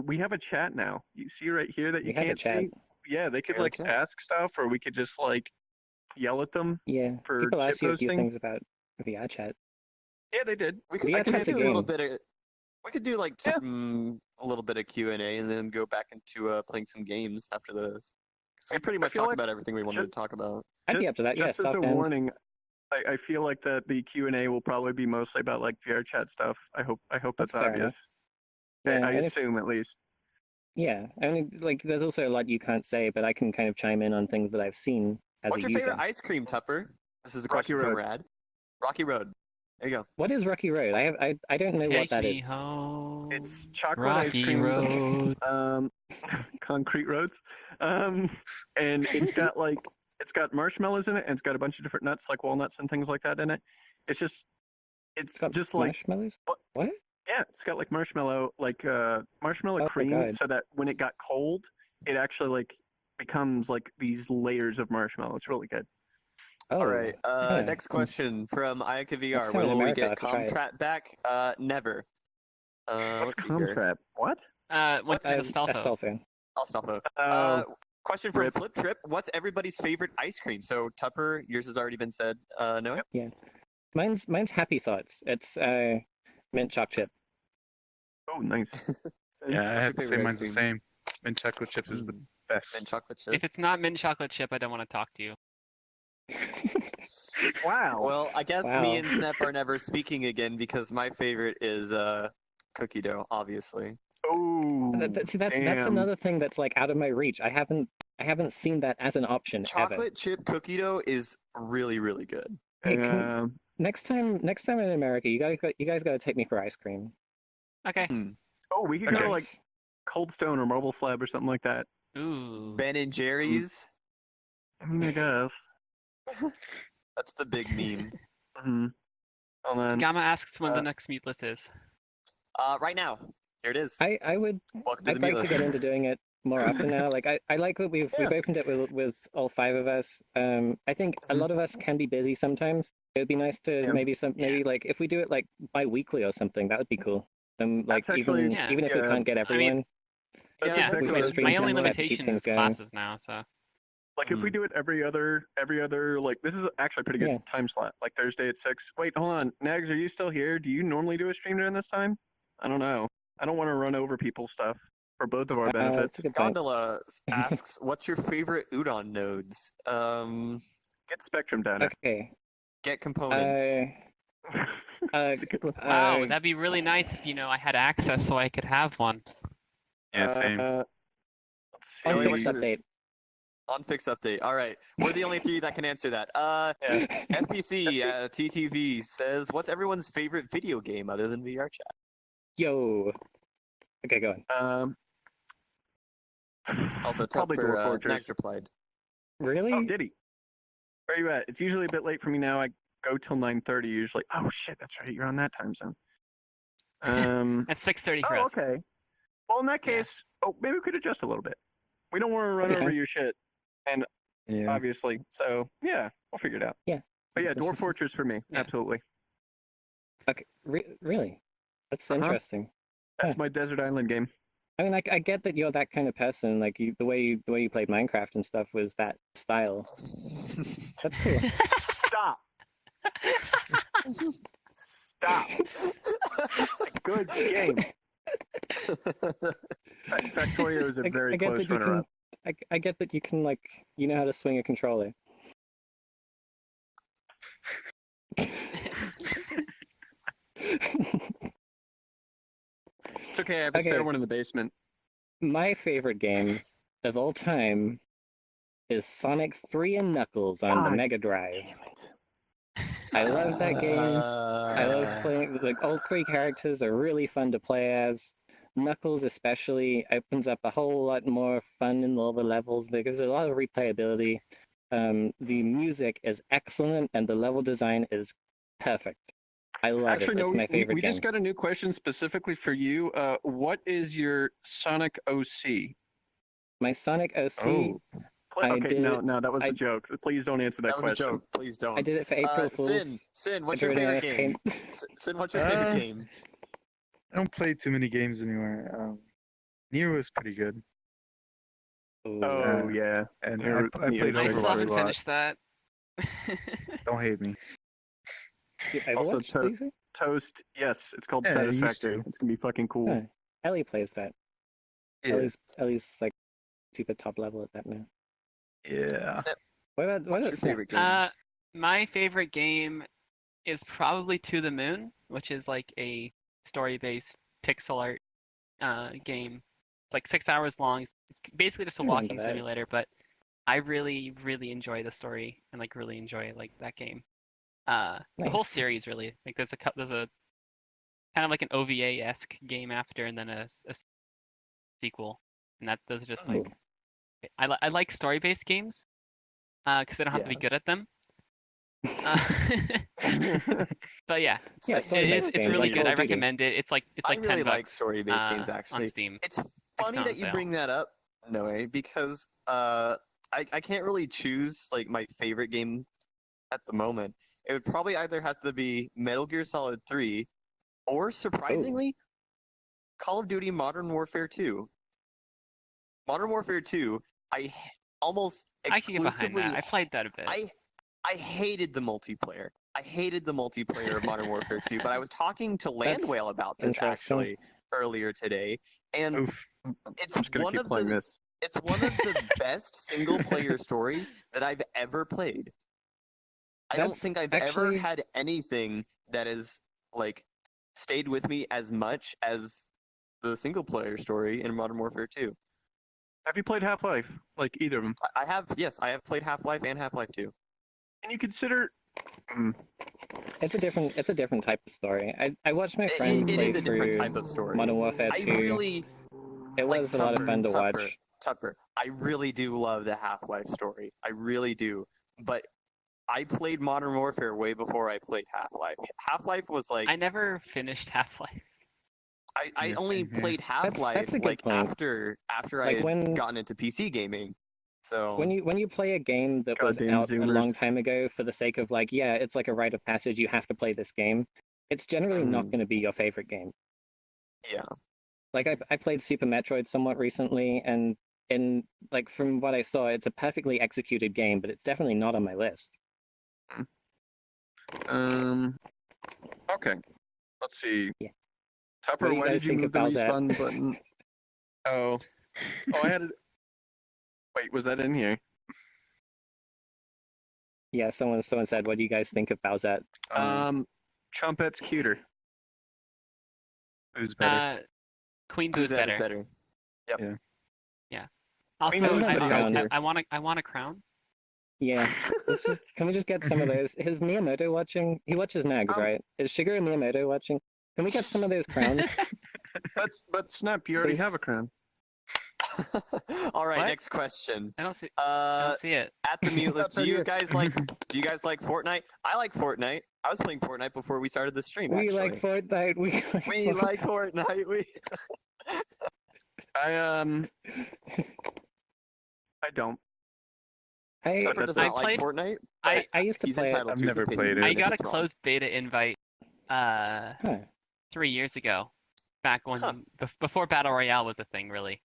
we have a chat now. You see right here that you We have a can't chat. see. Yeah, they could We have a like chat. ask stuff, or we could just like yell at them. Yeah, For people ask you a few shitposting? things about VR chat. Yeah, they did. We could, Yeah, I could that's do a a little game. bit of. We could do like Yeah. a little bit of Q&A and then go back into playing some games after this. 'Cause we pretty I much feel talked like about everything we wanted ju- to talk about. I'd be up to that. Yeah, Just as a South End. warning, I feel like that the Q&A will probably be mostly about like VR chat stuff. I hope that's That's fair obvious. Yeah, I and if- assume at least. Yeah, I mean, like, there's also a lot you can't say, but I can kind of chime in on things that I've seen as What's a your user. favorite ice cream, Tupper? This is a Rocky question from Road. Rad. Rocky Road. There you go. What is Rocky Road? I don't know what that Take me is. home. It's chocolate ice Rocky cream. Road. Concrete roads. And it's got marshmallows in it, and it's got a bunch of different nuts like walnuts and things like that in it. It's just Got just like marshmallows. what- What? yeah, it's got like marshmallow Oh my cream, God. so that when it got cold, it actually like becomes like these layers of marshmallow. It's really good. Oh, All right. yeah. Next question from Ayaka VR. Next time in When will we America, get I have to try it. Comtrat back? Never. What's Let's see here. Comtrap? What? What's Astolfo? Astolfo. I'll stop it. Oh, Question from rip. Flip Trip. What's everybody's favorite ice cream? So Tupper, yours has already been said. Noah? Mine's Happy Thoughts. It's mint choc chip. oh, nice. Yeah, I What's have to your say favorite mine's the ice cream? same. Mint chocolate chip is the Mm. best. And chocolate chip. If it's not mint chocolate chip, I don't want to talk to you. Wow. Well, I guess Wow. me and Snap are never speaking again because my favorite is cookie dough, obviously. oh, See, that's damn. another thing that's like out of my reach. I haven't seen that as an option ever. Chocolate chip cookie dough is really, really good. Hey, Um, Next time in America, you guys got to take me for ice cream. Okay. oh, we could go Okay. to like Cold Stone or Marble Slab or something like that. Ooh. Ben and Jerry's. I mean, I guess. That's the big meme. Mm-hmm. Hold on. Gamma asks when Uh, the next meat list is. Right now. Here it is. I would Welcome to I'd the like meat to get list. into doing it more often now. Like I like that we've opened it with all five of us. I think a Mhm. lot of us can be busy sometimes. It would be nice to Yeah. maybe like if we do it like bi-weekly or something, that would be cool. Like That's actually- even if we yeah. can't get everyone. That's Yeah, exactly we what I might was stream My thinking. only something Like, to keep limitation things is going. classes now, so if we do it every other, like this is actually a pretty good Yeah. time slot. Like Thursday at 6. Wait, hold on, Nags, are you still here? Do you normally do a stream during this time? I don't know. I don't want to run over people's stuff for both of our It's benefits. a good point. Gondola asks, "What's your favorite udon nodes?" Get Spectrum data. Okay. Get component. That's a good one. wow, that'd be really nice if I had access so I could have one. Yeah, same. Let's see. Oh, On wait, fixed what's update. On fix update. All right, we're the only three that can answer that. FBC TTV says, "What's everyone's favorite video game other than VR chat?" Yo. Okay, go on. Also, Probably Tupper, Dwarf Fortress. Max replied. Really? Oh, did he? Where are you at? It's usually a bit late for me now. I go till 9:30 usually. Oh shit, that's right. You're on that time zone. At 6:30, Chris. Oh, okay. Well, in that Yeah. case, we could adjust a little bit. We don't want to run Okay. over your shit, Yeah. obviously. So yeah, we'll figure it out. Yeah. But yeah, Dwarf Fortress for me, Yeah. absolutely. Okay. Really? That's Uh-huh. interesting. That's my desert island game. I mean, I get that you're that kind of person. Like the way you played Minecraft and stuff was that style. That's cool. Stop. Stop. It's a good game. Factorio is a very get close that you runner-up. I get that you can you know how to swing a controller. It's okay. I have a spare Okay. one in the basement. My favorite game of all time is Sonic 3 and Knuckles on the God Mega Drive. Damn it. I love that game. I love playing. All three characters are really fun to play as. Knuckles especially opens up a whole lot more fun in all the levels because there's a lot of replayability. The music is excellent and the level design is perfect. I love Actually, it. no, It's my favorite we game. just got a new question specifically for you. What is your Sonic OC? My Sonic OC. Oh. I Okay, did no, it- that was I- a joke. Please don't answer that That was a question. joke. Please don't. I did it for April Fools. Sin, I what's drew your it in favorite MS game? Paint. Sin, what's your favorite Uh, game? I don't play too many games anymore. Nier was pretty good, Ooh. Oh, yeah. and Nier- I Nier played is I very still good. haven't Overwatch a lot. finished that. Don't hate me. Also, Overwatch, did you say? Toast, yes, it's called Yeah, I used Satisfactory. to. It's going to be fucking cool. Huh. Ellie plays that. Yeah. Ellie's super top level at that now. Yeah. What What's about your Snap? favorite game? My favorite game is probably To the Moon, which is like a story-based pixel art game. It's like 6 hours long. It's basically just a I remember walking that. simulator, but I really, really enjoy the story and really enjoy that game. The whole Nice. series really. There's a kind of like an OVA-esque game after, and then a sequel, and those are just Oh. I like story-based games because I don't have to be Yeah. good at them. But yeah, Yeah, story-based it's games really like good. Call I of Duty. recommend it. It's like I really $10 like story-based games, on actually. Steam. It's funny on that you sale. bring that up, Noe, because I can't really choose my favorite game at the moment. It would probably either have to be Metal Gear Solid 3 or, surprisingly, Call of Duty Modern Warfare 2. Modern Warfare 2, I almost I can get behind exclusively that. I played that a bit. I hated the multiplayer. I hated the multiplayer of Modern Warfare 2, but I was talking to Landwhale about this interesting. actually earlier today, and Oof. it's I'm just going one to keep of playing the this. it's one of the best single player stories that I've ever played. I don't That's think I've ever actually- had anything that has stayed with me as much as the single player story in Modern Warfare 2. Have you played Half-Life? Like either of them? I have, yes, I have played Half-Life and Half-Life 2. Can you consider... It's a different type of story. I watched my friend It play is a different through type of story. Modern Warfare I 2. really It like was a lot of fun to watch. Tupper, I really do love the Half-Life story. I really do. But I played Modern Warfare way before I played Half-Life. Half-Life was I never finished Half-Life. I Yeah, only same here. played Half-Life that's a good point. after I Like had when gotten into PC gaming. So when you play a game that was Goddamn out a long Zoomers. time ago for the sake of it's like a rite of passage, you have to play this game. It's generally not Mhm. going to be your favorite game. yeah. Like I played Super Metroid somewhat recently, and in like from what I saw, it's a perfectly executed game, but it's definitely not on my list. Okay. Let's see. Yeah. Tupper, What do you why guys did you think move the about that? respawn button? Oh. I had it. Wait, was that in here? Yeah, someone said, "What do you guys think of Bowsette?" Trumpet's cuter. Who's better? Queen Boo is Buzette is better. better. Also, Queen Boo's better. I want a crown. Yeah, can we just get some of those? Is Miyamoto watching? He watches Nags, right? Is Shigeru Miyamoto watching? Can we get some of those crowns? But Snap, you already Please. have a crown. All right, What? next question. I don't see it. At the mute list, That's do you okay. guys like Fortnite? I like Fortnite. I was playing Fortnite before we started the stream. We actually. like Fortnite. We like Fortnite. We. I don't. Tucker does I not like played- Fortnite. I used to He's play it. entitled I've to his never opinion, played it. even I if got a it's wrong. closed beta invite Huh. 3 years ago, back when before Battle Royale was a thing, really.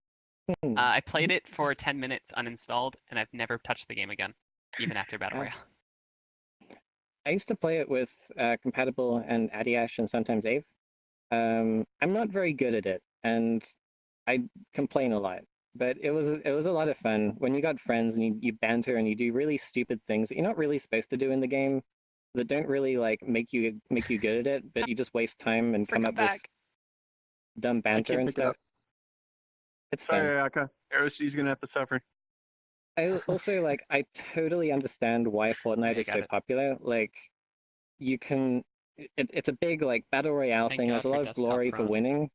Hmm. I played it for 10 minutes uninstalled, and I've never touched the game again, even after Battle Ah. Royale. I used to play it with Compatible and Adiash and sometimes Ave. I'm not very good at it, and I complain a lot. But it was a lot of fun when you got friends and you banter and you do really stupid things that you're not really supposed to do in the game, that don't really like make you good at it, but you just waste time and come Frick, up I'm with back. dumb banter can't and pick it stuff. up. It's fun. Sorry, Aka. ROC's gonna have to suffer. I also like I totally understand why Fortnite I is got so it. popular. Like you can it's a big like battle royale Thank thing. God There's a for lot of desktop glory for Chrome. winning,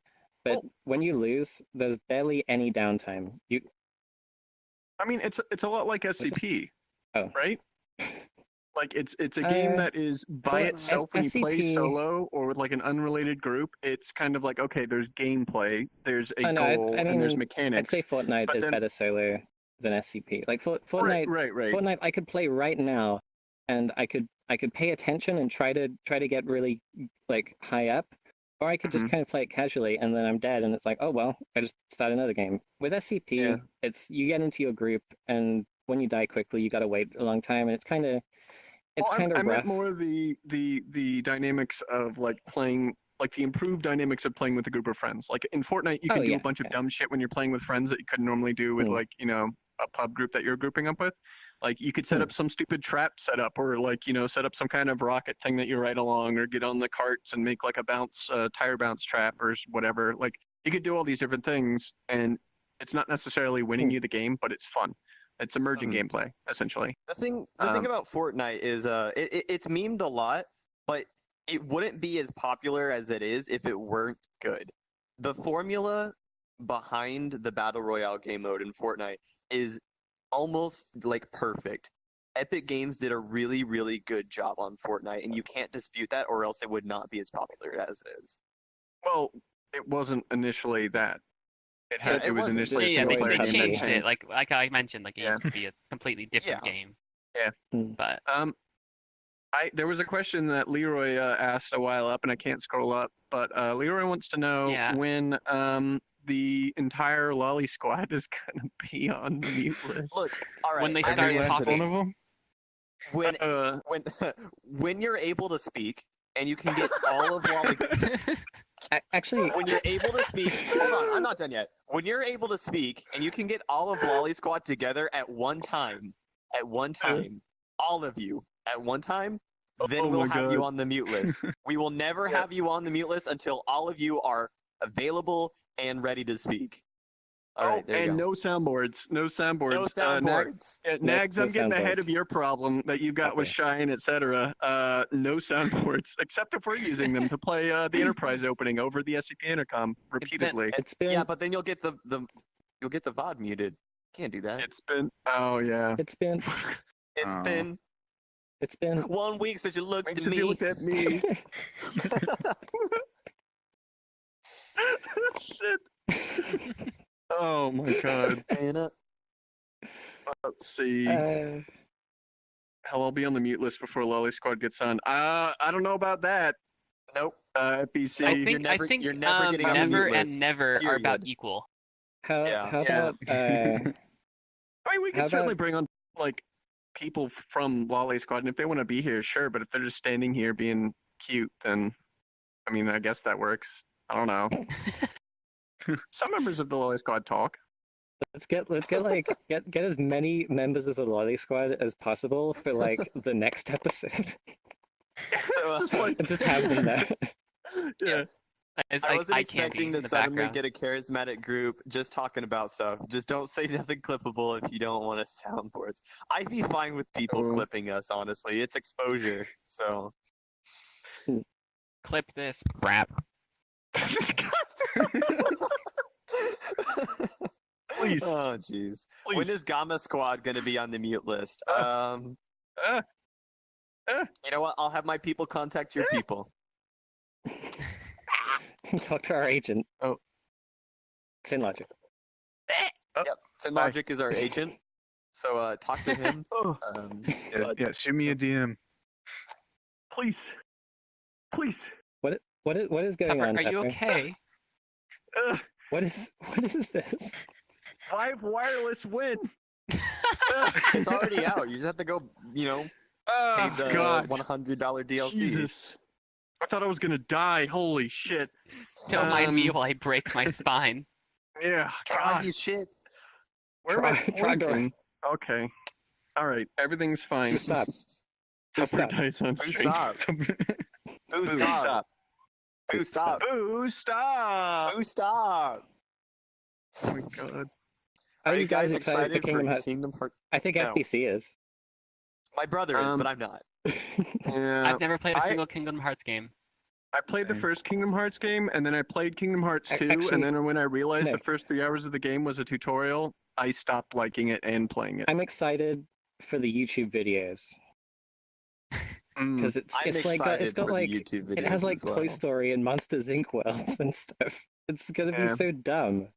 but Oh. when you lose, there's barely any downtime. You I mean, it's a lot like SCP, Oh. right? Like it's a game that is by well, itself when you play SCP solo or with like an unrelated group. It's kind of like, okay, there's gameplay, there's a Oh, no, goal, I and there's mean, mechanics. I'd say Fortnite but is then- better solo than SCP. Like Fortnite, Right. Fortnite, I could play right now, and I could pay attention and try to get really like high up, or I could just Mhm. kind of play it casually, and then I'm dead, and it's like, oh well, I just start another game. With SCP, Yeah. it's you get into your group, and when you die quickly, you got to wait a long time, and it's kind of I rough. meant more the dynamics of like playing, like the improved dynamics of playing with a group of friends. Like in Fortnite, you can do yeah, a bunch yeah. of dumb shit when you're playing with friends that you couldn't normally do with Mm. like, you know, a pub group that you're grouping up with. Like you could set up some stupid trap setup, or like, you know, set up some kind of rocket thing that you ride along, or get on the carts and make like a tire bounce trap or whatever. Like you could do all these different things, and it's not necessarily winning you the game, but it's fun. It's emerging gameplay essentially. The thing about Fortnite is it's memed a lot, but it wouldn't be as popular as it is if it weren't good. The formula behind the Battle Royale game mode in Fortnite is almost like perfect. Epic Games did a really, really good job on Fortnite, and you can't dispute that, or else it would not be as popular as it is. Well, it wasn't initially that. It Yeah, was wasn't. initially Yeah, a they single player game. changed that it. Like I mentioned, like it Yeah. used to be a completely different Yeah. game. Yeah. But there was a question that Leroy asked a while up, and I can't scroll up, but Leroy wants to know Yeah. when the entire Lolly Squad is gonna be on the mute list. Look, all right. When they I have start an answer to talking- this. One of them? when Uh, when you're able to speak and you can get all of Lolly. Actually, When you're able to speak, hold on, I'm not done yet. When you're able to speak and you can get all of Lolly Squad together at one time, all of you at one time, then Oh we'll my have you God. on the mute list. We will never Yeah. have you on the mute list until all of you are available and ready to speak. All right, there you and go. no soundboards. No soundboards. No soundboards. Nags, no I'm getting ahead of soundboards. your problem that you got with Okay. Shine, etc. No soundboards, except if we're using them to play the Enterprise opening over the SCP intercom repeatedly. it's been Yeah, but then you'll get the VOD muted. Can't do that. It's been, oh yeah. it's been It's Oh. been it's been 1 week since you looked at Since me. you looked at me. Shit. Oh my god. It's been a- Let's see. uh, Hell, I'll be on the mute list before Lolly Squad gets on. I don't know about that. Nope. FBC. I you're think never- I think you're never getting on the never mute and list, never are about period. equal. How Yeah. how Yeah. about I mean, we How can certainly about- bring on like people from Lolly Squad, and if they want to be here, sure. But if they're just standing here being cute, then I mean, I guess that works. I don't know. Some members of the Lolly Squad talk. let's get like get as many members of the Lolly Squad as possible for like the next episode. So, It's just like And just have them there. yeah. I wasn't eye expecting candy to in the suddenly background. get a charismatic group just talking about stuff. Just don't say nothing clippable if you don't want to soundboards. I'd be fine with people Oh. clipping us, honestly. It's exposure. So Clip this crap. Please. Oh jeez. Please. When is Gamma Squad gonna be on the mute list? Uh. You know what? I'll have my people contact your people. Talk to our agent. Oh. Sin Logic. Yep. Synologic is our agent. So talk to him. Oh, Yeah, shoot me a DM. please. Please. What is going Tupper, on? are you Tupper? okay? What is this? Vive Wireless win. It's already out. You just have to go, pay Oh, the God. $100 DLC. Jesus. I thought I was gonna die. Holy shit. Don't mind me Um, while I break my spine. Yeah. God, God. you shit. Where am I Try going. pointing? Okay. All right. Everything's fine. Just stop. Just Tupper stop. dies on Boo, stream. stop. Boo, stop. Boo, stop. Boo, stop. Boo, stop. Oh my God. Are you guys excited for Kingdom Hearts? Kingdom Hearts? I think No. FBC is. My brother is, Um, but I'm not. Yeah. I've never played a I- single Kingdom Hearts game. I played the Same. first Kingdom Hearts game, and then I played Kingdom Hearts 2, Actually, and then when I realized no. the first 3 hours of the game was a tutorial, I stopped liking it and playing it. I'm excited for the YouTube videos Mm. because it's I'm like excited it's got for like the YouTube videos it has like as well. Toy Story and Monsters Inc. worlds and stuff. It's gonna be Yeah. so dumb.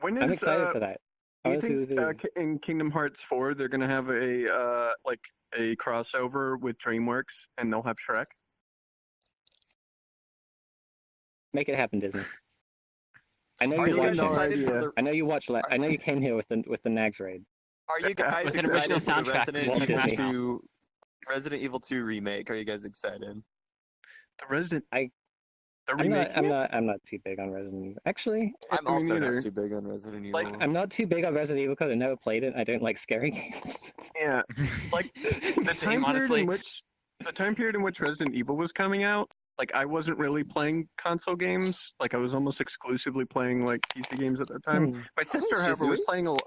When I'm is excited for that. do you I wanna see think the video. in Kingdom Hearts 4 they're gonna have a like a crossover with DreamWorks and they'll have Shrek? Make it happen, Disney. I know Are you you guys no watched. excited for idea. the? I know you watched. I know you came here with the Nags raid. Are you guys With an excited original for the soundtrack Resident from Evil Disney. 2? Resident Evil 2 remake. Are you guys excited? The Resident I- the I'm remake. not too big on Resident Evil. Actually, I'm Me also neither. not too big on Resident Evil. Like, I'm not too big on Resident Evil because I never played it. I don't like scary games. Yeah. Like the Same, time period honestly. in which Resident Evil was coming out, like I wasn't really playing console games. Like I was almost exclusively playing like PC games at that time. Hmm. My sister, Shizui. however, was playing a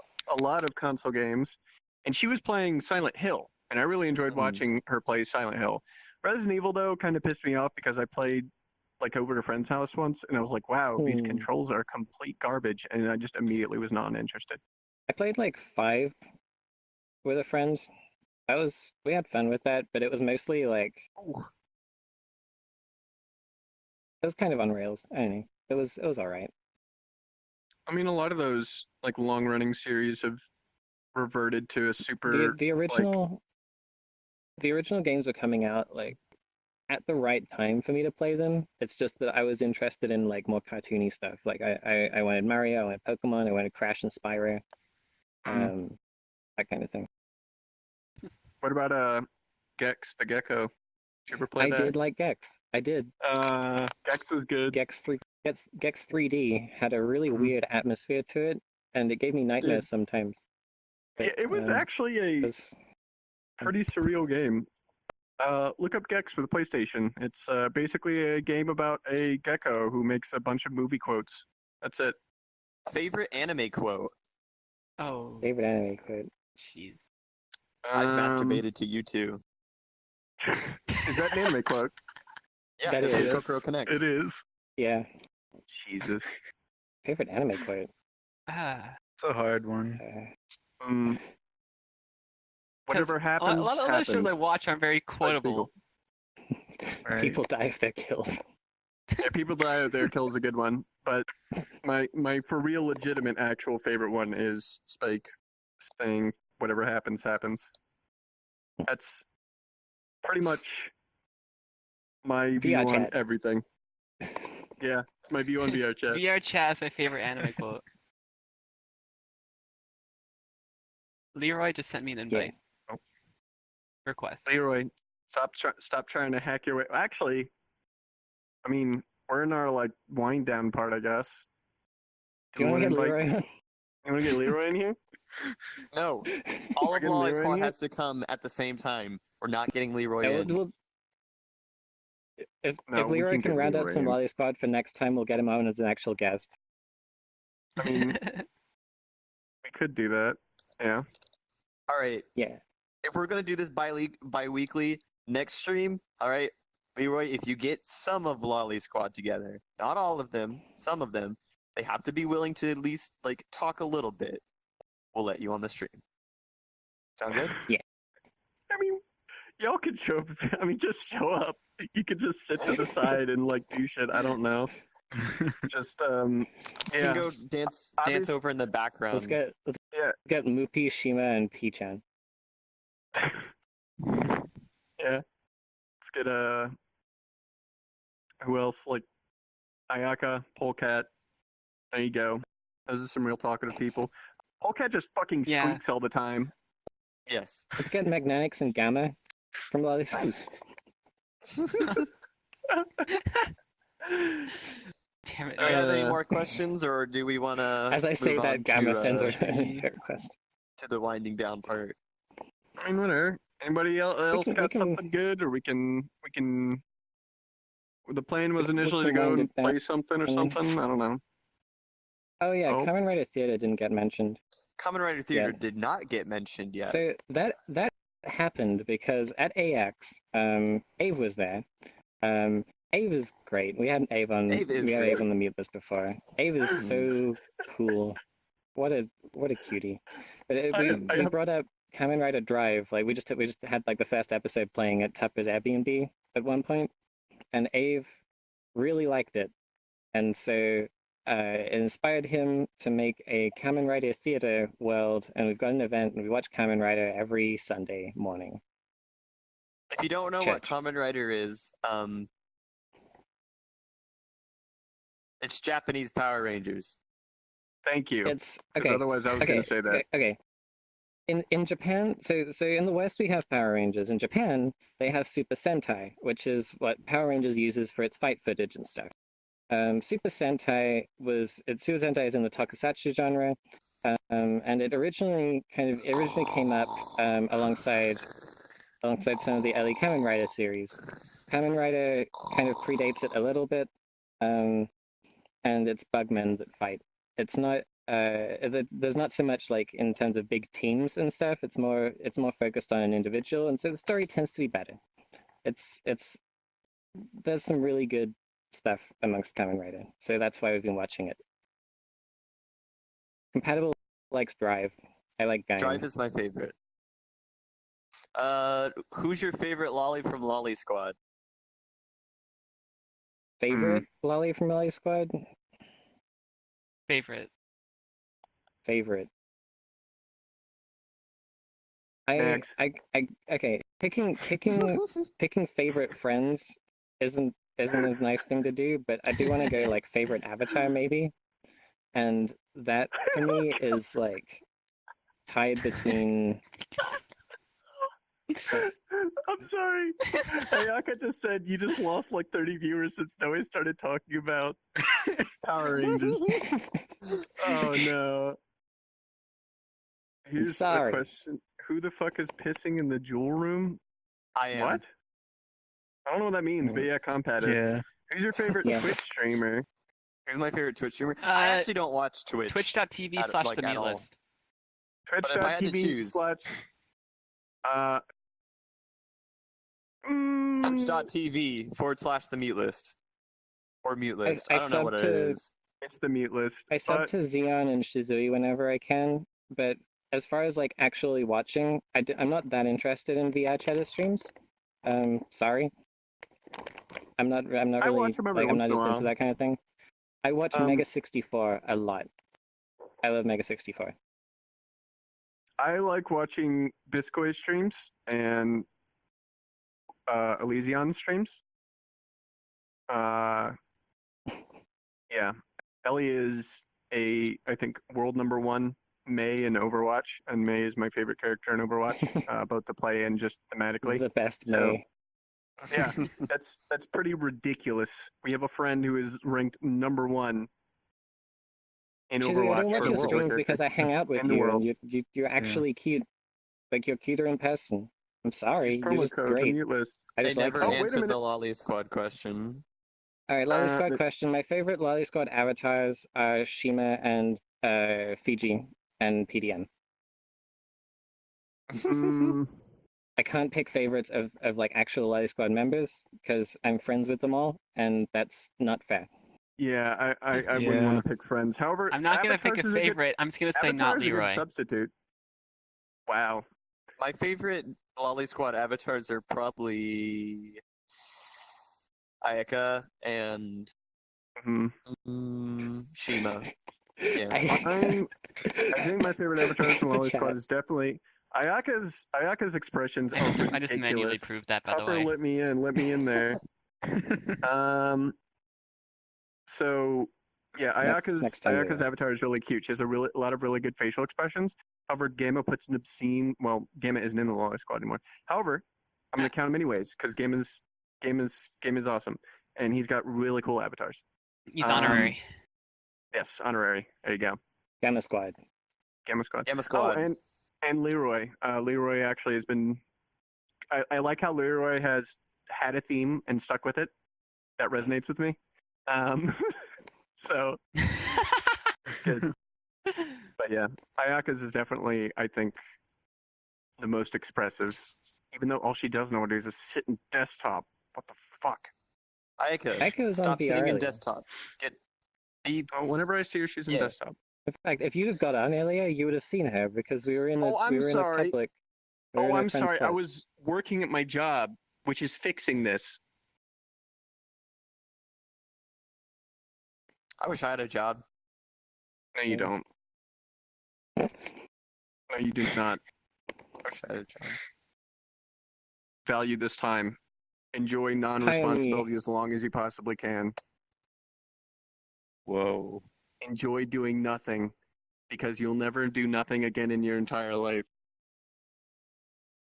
lot of console games, and she was playing Silent Hill, and I really enjoyed Hmm. watching her play Silent Hill. Resident Evil, though, kind of pissed me off because I played like over at a friend's house once, and I was like, wow, these Hmm. controls are complete garbage, and I just immediately was not interested. I played like 5 with a friend. We had fun with that, but it was mostly like it was kind of on rails. I don't know. It was all right. I mean, a lot of those like long-running series have reverted to a super. The original games were coming out like at the right time for me to play them. It's just that I was interested in like more cartoony stuff. Like I wanted Mario, I wanted Pokemon, I wanted Crash and Spyro, that kind of thing. What about Gex the Gecko? Did you ever play I that? did like Gex. I did. Gex was good. Gex 3D had a really Mhm. weird atmosphere to it, and it gave me nightmares sometimes. Yeah, it was actually It a was- pretty surreal game. Look up Gex for the PlayStation. It's basically a game about a gecko who makes a bunch of movie quotes. That's it. Favorite anime quote? Oh, favorite anime quote. jeez. I've Um, masturbated to you too. Is that an anime quote? Yeah, that it's is. from Kokoro Connect. It is. Yeah, Jesus. favorite anime quote. Ah. It's a hard one. Mm. Whatever 'Cause happens, a lot of happens. the shows I watch aren't very quotable. Right. People die if they're killed. Yeah, people die out there kills a good one. But my for real legitimate actual favorite one is Spike saying whatever happens happens. That's pretty much my view on chat. everything. Yeah, it's my view on VR chat. VR chat is my favorite anime quote. Leroy just sent me an invite. Oh. Request. Leroy, stop trying to hack your way. Actually, I mean, we're in our like wind down part, I guess. Do you want to get invite? Leroy? You want to get Leroy in here? No, all of Fucking Lolly Leroy in Squad here? has to come at the same time. We're not getting Leroy Yeah, in. if No, we Leroy can can get round up Leroy some in. Lolly Squad for next time, we'll get him on as an actual guest. I mean, we could do that. Yeah. All right, Yeah. if we're gonna do this bi-weekly next stream, all right, Leroy, if you get some of Lolly Squad together, not all of them, some of them, they have to be willing to at least like talk a little bit. We'll let you on the stream. Sound good? I mean, y'all could show up. I mean, just show up. You could just sit to the side and like do shit. I don't know. Just You yeah. can go dance Obvious- over in the background. Let's Yeah. get Mupi, Shima, and P-chan. Yeah. Let's get who else? Like Ayaka, Polecat. There you go. Those are some real talkative people. Polecat just fucking Yeah. squeaks all the time. Yes. Let's get Magnetics and Gamma from Lolly Squad. Damn it. Do we have any Uh, more questions, or do we want to As I say that, Gamma sends a Tree. request. to the winding down part? I mean, whatever. Anybody else we got can- something good, or we can. The plan was We initially to can go wind and it down. play something or something. I don't know. Oh yeah, Oh. Kamen Rider Theater didn't get mentioned. Kamen Rider Theater Yeah. did not get mentioned yet. So that happened because at AX, Ave was there. Ave is great. We had Ave on Ave is we had great. Ave on the mute list before. Ave is so cool. What a cutie. But we brought up Kamen Rider Drive. Like we just had like the first episode playing at Tupper's Airbnb at one point, and Ave really liked it, and so it inspired him to make a Kamen Rider theater world, and we've got an event, and we watch Kamen Rider every Sunday morning. If you don't know what Church. Kamen Rider is, it's Japanese Power Rangers. Thank you. It's 'Cause okay. otherwise, I was going to say that. Okay. In Japan, so in the West we have Power Rangers. In Japan, they have Super Sentai, which is what Power Rangers uses for its fight footage and stuff. Super Sentai Super Sentai is in the tokusatsu genre, and it originally came up alongside some of the early Kamen Rider series. Kamen Rider kind of predates it a little bit, and it's Bugmen that fight. It's not there's not so much like in terms of big teams and stuff. It's more focused on an individual, and so the story tends to be better. There's some really good stuff amongst Kamen Rider, so that's why we've been watching it. Compatible likes Drive. I like Gaim. Drive is my favorite. Who's your favorite lolly from Lolly Squad? Favorite Lolly from Lolly Squad? Favorite. Favorite. Next. Okay. Picking favorite friends isn't a nice thing to do, but I do want to go like favorite avatar maybe, and that for me is like tied between. I'm sorry. Ayaka just said you just lost like 30 viewers since Noe started talking about Power Rangers. Oh no. Here's sorry. a question. Who the fuck is pissing in the jewel room? I am. What? I don't know what that means, but yeah, Compat is. Yeah. Who's your favorite Yeah. Twitch streamer? Who's my favorite Twitch streamer? I actually don't watch Twitch. Twitch.tv At- / like, the at mute all. list. if I had to Twitch.tv choose- / Twitch.tv / the mute list. Or mute list. I I don't know sub what it to- is. It's the mute list. I sub but to Xeon and Shizui whenever I can, but as far as like actually watching, I'm not that interested in VR chatter streams. Sorry. I'm not I really watch 'em every like I'm once not in a just into while. that kind of thing. I watch Mega 64 a lot. I love Mega 64. I like watching Biscoy streams and Elysion streams. Uh, yeah, Ellie is I think world number one May in Overwatch, and May is my favorite character in Overwatch, both to play and just thematically. The best So- May. Yeah, that's pretty ridiculous. We have a friend who is ranked number one in Shizu, I Overwatch don't watch for a your particular streams because character. I hang out with in the you, world. and you're actually cute. Like, you're cuter in person. I'm sorry, Use you're promo just code the great. mute list. I They just like never that. Oh, wait a answered minute. the Lolly Squad question. Alright, Lolly Squad the- question. My favorite Lolly Squad avatars are Shima and Fiji and PDM. Mm, I can't pick favorites of like actual Lolly Squad members because I'm friends with them all, and that's not fair. yeah, I wouldn't Yeah. want to pick friends. However, I'm not gonna pick Avatar's a is good- favorite. I'm just gonna say not Avatar's a good Leroy. substitute. Wow. My favorite Lolly Squad avatars are probably Ayaka and Mhm. Shima. Yeah. I think my favorite avatars from Lolly Chat. Squad is definitely Ayaka's expressions I are just manually ridiculous. proved that, by the Tupper, way. let me in there. So yeah, next time, Ayaka's Leroy. avatar is really cute. She has a lot of really good facial expressions. However, Gamma puts an obscene. Well, Gamma isn't in the Lolly Squad anymore. However, I'm gonna count him anyways because Gamma's awesome, and he's got really cool avatars. He's honorary. Yes, honorary. There you go. Gamma Squad. Gamma Squad. Gamma Oh, Squad. and Leroy. Leroy actually has been. I like how Leroy has had a theme and stuck with it. That resonates with me. So it's good. But yeah, Ayaka's is definitely, I think, the most expressive. Even though all she does nowadays is sit in desktop. What the fuck? Ayaka, Ayaka was on stop VR sitting in earlier. desktop. Oh, whenever I see her, she's in Yeah. desktop. In fact, if you'd have got on earlier, you would have seen her because we were in a Oh, I'm we were sorry. in a public. we were Oh, in a I'm friend's sorry. I place. was working at my job, which is fixing this. I wish I had a job. No, you don't. No, you do not. I wish I had a job. Value this time. Enjoy non-responsibility as long as you possibly can. Whoa. Enjoy doing nothing because you'll never do nothing again in your entire life.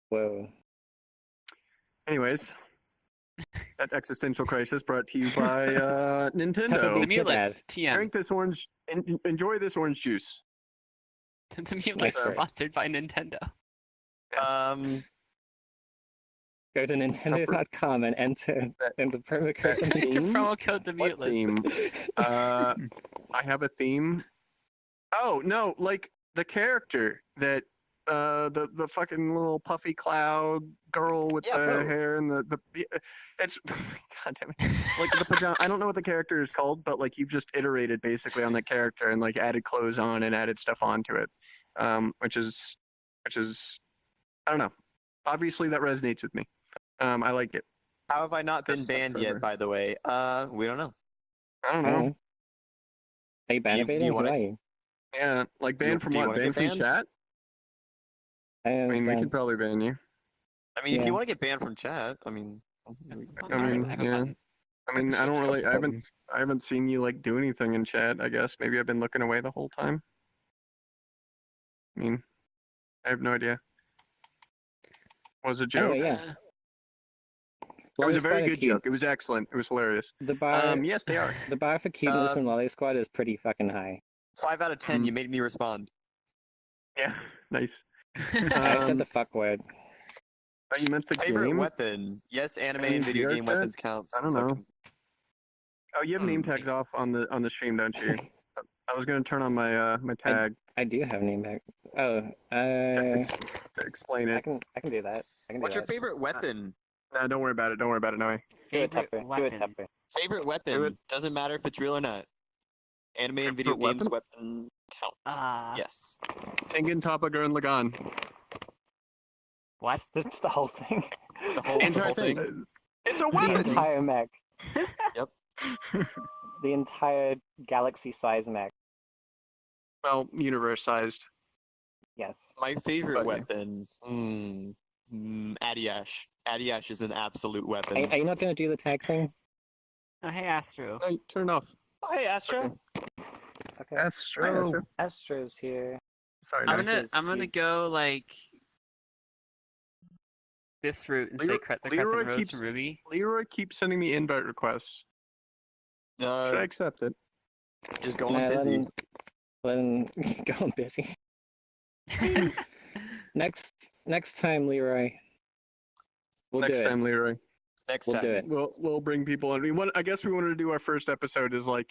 Whoa. Anyways, that existential crisis brought to you by The Nintendo. mute Good list, TM. Drink this orange. Enjoy this orange juice. The mute Nice list try. sponsored by Nintendo. Go to Nintendo.com and enter the promo code. that- Enter Theme? promo code the mute What list. theme? I have a theme. Oh no, like the character that the fucking little puffy cloud girl with Yeah, the bro. hair and the it's god damn it. Like the pajama. I don't know what the character is called, but like you've just iterated basically on that character and like added clothes on and added stuff onto it. Which is I don't know. Obviously that resonates with me. I like it. How have I not been That's banned forever. yet, by the way? We don't know. I don't I know. don't know. Are you Do you banning? Who wanna- are you? Yeah, like Do you- banned from do you what? wanna Banned get from banned? chat? I I mean, we understand. could probably ban you. I mean, if Yeah. you want to get banned from chat, I mean, That's the fun I part. mean, I have a yeah. button. I mean, I don't really. Buttons. I haven't seen you like do anything in chat. I guess maybe I've been looking away the whole time. I mean, I have no idea. Was it a joke? Anyway, yeah. Uh, It was Lolly a very Squad are good cute. joke. It was excellent. It was hilarious. The bar, Yes, they are. the bar for cuteness in Um, Lolly Squad is pretty fucking high. 5 out of 10. You made me respond. Yeah, nice. I said Um, the fuck word. Oh, you meant the Favorite game? weapon? Yes, anime Any and video VR game chat? weapons counts. I don't so know. can- Oh, you have name tags off on the stream, don't you? I was gonna turn on my my tag I do have name back. Oh, to explain I it. can do that. I can do What's your that. favorite weapon? No, don't worry about it. Don't worry about it, Noe. Do it, Favorite Tupper. Do it, weapon. Tupper. Favorite Do weapon. it. Doesn't matter if it's real or not. Anime and video Favorite games weapon count. Yes. Tengen, Toppager, and Lagan. What? That's the whole thing. The whole, The entire whole thing. thing. It's a The weapon. entire mech. Yep. The entire galaxy-size mech. Well, universe-sized. Yes. My favorite But- weapon. Adiash. Adiash is an absolute weapon. Are you not gonna do the tag thing? Oh, hey, Astro. Hey, turn off. Oh, hey, Astro. Okay. Hi, Astro. Astro. Astro's here. Sorry, I'm man. gonna Astros, I'm gonna you- go like this route and say the Leroy Crescent Rose keeps- from Ruby. Leroy keeps sending me invite requests. Should I accept it? Just going Nah, busy. Let him go on busy. Next time, Leroy. We'll Next do time, it. Leroy. Next We'll time. do it. We'll bring people in. I guess we wanted to do our first episode is like,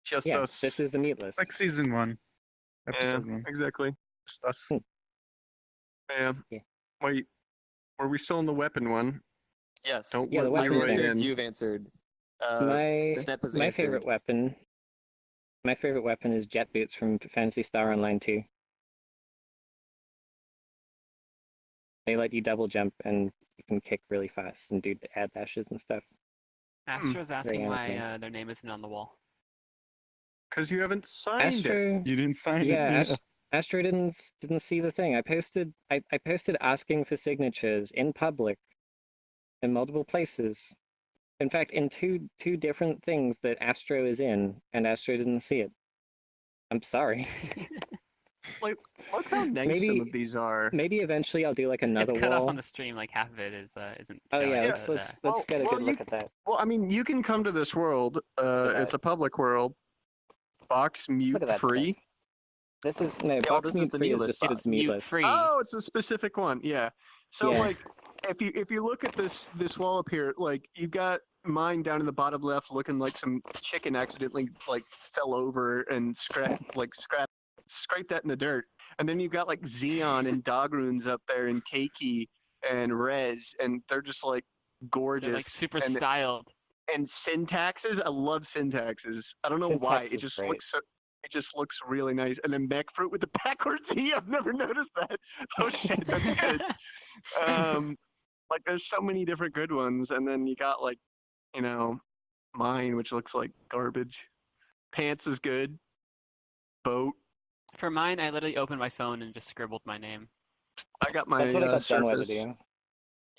just Yeah, us. this is the meat list. Like season 1, Yeah, episode 1. exactly. Just us. Yeah. Yeah. Wait, were we still in the weapon one? Yes. Don't Yeah, the let I've weapon Leroy thing. answered. in. You've answered. my Snep has my answered. favorite weapon. My favorite weapon is jet boots from Phantasy Star Online 2. They let you double jump and you can kick really fast and do add dashes and stuff. Astro's asking Very why animated. their name isn't on the wall. Because you haven't signed it. Astro, You didn't sign yeah, it. Astro didn't see the thing. I posted asking for signatures in public in multiple places. In fact, in two different things that Astro is in, and Astro didn't see it. I'm sorry. Like, look how nice Maybe- some of these are. Maybe eventually I'll do like another It's cut off wall. on the stream. Like half of it isn't. Oh showing, yeah, so let's Well- get a well, good you- look at that. Well, I mean, you can come to this world. at It's that. a public world. Box mute Look at that free. stuff. This is no Yeah, box this is mute the free meat is list just box. the meat mute list. free. Oh, it's a specific one. Yeah. So Yeah. like, if you look at this wall up here, like you've got mine down in the bottom left, looking like some chicken accidentally like fell over and scraped that in the dirt, and then you've got like Xeon and Dogrunes up there and Keiki and Rez, and they're just like gorgeous. They're like super and, styled. and syntaxes. I love syntaxes. I don't know why. Syntax It is just great. looks so. It just looks really nice. And then Mech Fruit with the backwards E. I've never noticed that. Oh shit, that's good. Like there's so many different good ones, and then you got like, mine, which looks like garbage. Pants is good. Boat. For mine, I literally opened my phone and just scribbled my name. I got my That's what I got Denwa to Surface. do.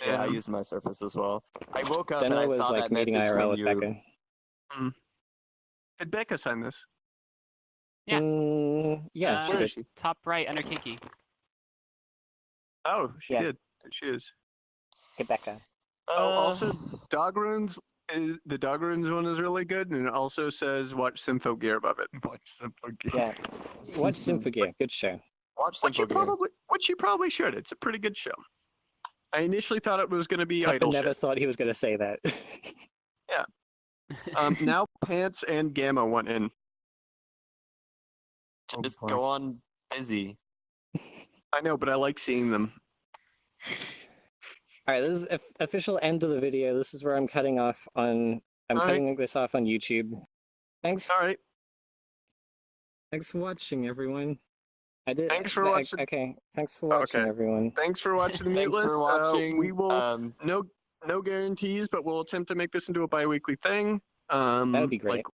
Yeah, I Yeah. used my Surface as well. I woke up and Denwa I was saw like that meeting message IRL when with you. Becca. Did Becca sign this? Yeah. Yeah, she Where did. is she? Top right under Kiki. Oh, she Yeah. did. She is. Hey Becca. Oh, also, Dogrunes is the Dogrunes one is really good, and it also says watch Sympho Gear above it. Watch Simple Game. Yeah. Watch Symphogear. Good show. Watch Which you Sympho Gear. probably should. It's a pretty good show. I initially thought it was going to be Tupper idle never shit. thought he was going to say that. Now Pants and Gamma went in. Just boy. go on busy. I know, but I like seeing them. Alright, this is official end of the video. This is where I'm cutting off on. I'm Alright. cutting this off on YouTube. Thanks All right. Thanks for watching, everyone. I did. Thanks for watching. Okay, thanks for watching, Okay. everyone. Thanks for watching the meat Thanks list. for watching. We will no guarantees, but we'll attempt to make this into a bi-weekly thing. That would be great. Like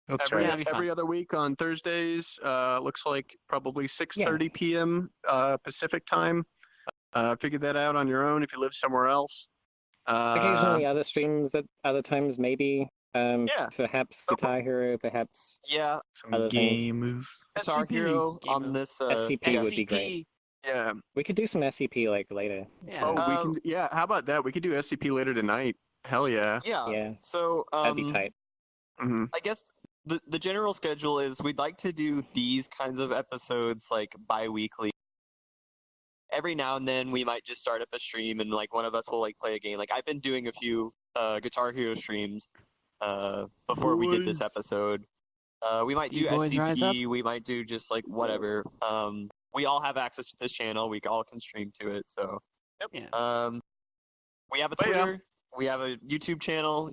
That's every, Yeah, right. that'd be every fun. other week on Thursdays. Looks like probably 6:30 p.m. Pacific time. Figure that out on your own if you live somewhere else. Occasionally, other streams at other times, maybe. Yeah. Perhaps Guitar Hero, perhaps Yeah, Some Other things. games. Guitar SCP. Hero Game on of- this. SCP would be great. Yeah. We could do some SCP like later. Yeah. Oh, we Uh, can. Yeah. How about that? We could do SCP later tonight. Hell yeah. Yeah. Yeah, So that'd be tight. hmm I guess the general schedule is we'd like to do these kinds of episodes like bi-weekly. Every now and then we might just start up a stream and like one of us will like play a game. Like I've been doing a few Guitar Hero streams before we did this Boys. episode. We might do You boys rise up? SCP, we might do just like whatever. We all have access to this channel, we all can stream to it, so Yeah. we have a But yeah. Twitter, we have a YouTube channel,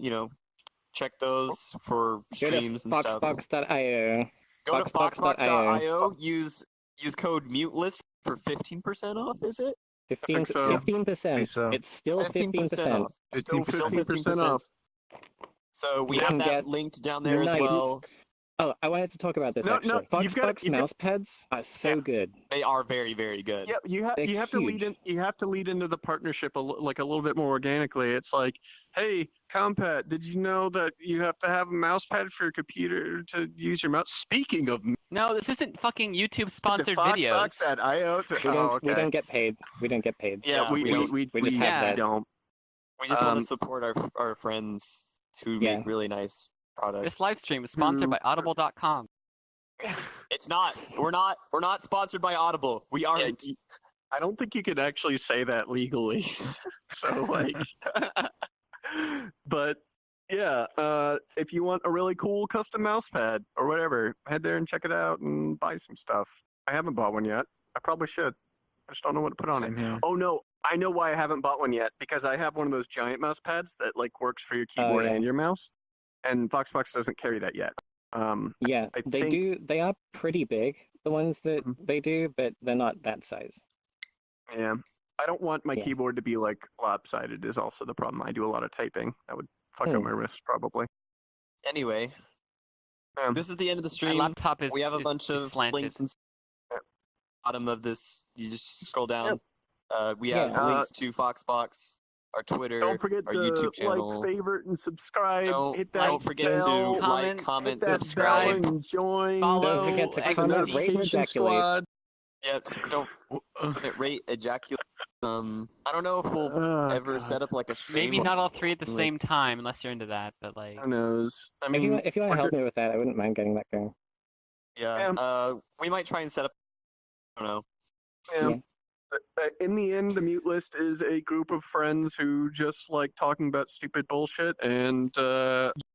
check those for Go to streams and stuff. foxbox.io. Go to foxbox.io. foxbox.io. Use code MuteList for 15% off. Is it? 15, so. 15%. Think so. It's still 15% 15%. off. Still 15% 15% off. So we You have can that get linked down there as nice- well. Oh, I wanted to talk about this No, actually. no, you've got- Foxbox you've got- mouse pads are so Yeah. good. They are very, very good. Yeah, you They're have to lead huge. in. You have to lead into the partnership like a little bit more organically. It's like, hey, Compat, did you know that you have to have a mouse pad for your computer to use your mouse? Speaking of No, this isn't fucking YouTube sponsored Fox videos. that IO. We don't get paid. We don't get paid. Yeah, we don't- just have that. don't. We just want Um, to support our friends who Yeah. make really nice products. This live stream is sponsored by Audible.com. It's not. We're not sponsored by Audible. We aren't. I don't think you could actually say that legally. So like, but yeah, if you want a really cool custom mouse pad or whatever, head there and check it out and buy some stuff. I haven't bought one yet. I probably should. I just don't know what to put on it. Same here. Oh no, I know why I haven't bought one yet, because I have one of those giant mouse pads that like works for your keyboard yeah. and your mouse, and Foxbox doesn't carry that yet. Yeah, I they think- do. They are pretty big, the ones that Mhm. they do, but they're not that size. Yeah, I don't want my Yeah. keyboard to be like lopsided. Is also the problem. I do a lot of typing. That would fuck up my wrists probably. Anyway, this is the end of the My stream. laptop is We have a is- bunch is of slanted. links in the bottom of this. You just scroll down. Yep. We have Yeah. links to Foxbox, our Twitter, Don't forget our to YouTube channel. like, favorite, and subscribe. Hit that Don't forget bell. to comment, like, comment, Hit that subscribe, bell and join. follow, Don't forget to X- comment, X- rate, and Notification ejaculate. squad. Yep. Don't rate, ejaculate. I don't know if we'll Oh, ever God. set up like a stream. Maybe not all three at the Like- same time, unless you're into that. But like, Who knows? I If mean, you if you want we're to help do- me with that, I wouldn't mind getting that going. Yeah. We might try and set up. I don't know. yeah. In the end, the mute list is a group of friends who just like talking about stupid bullshit, and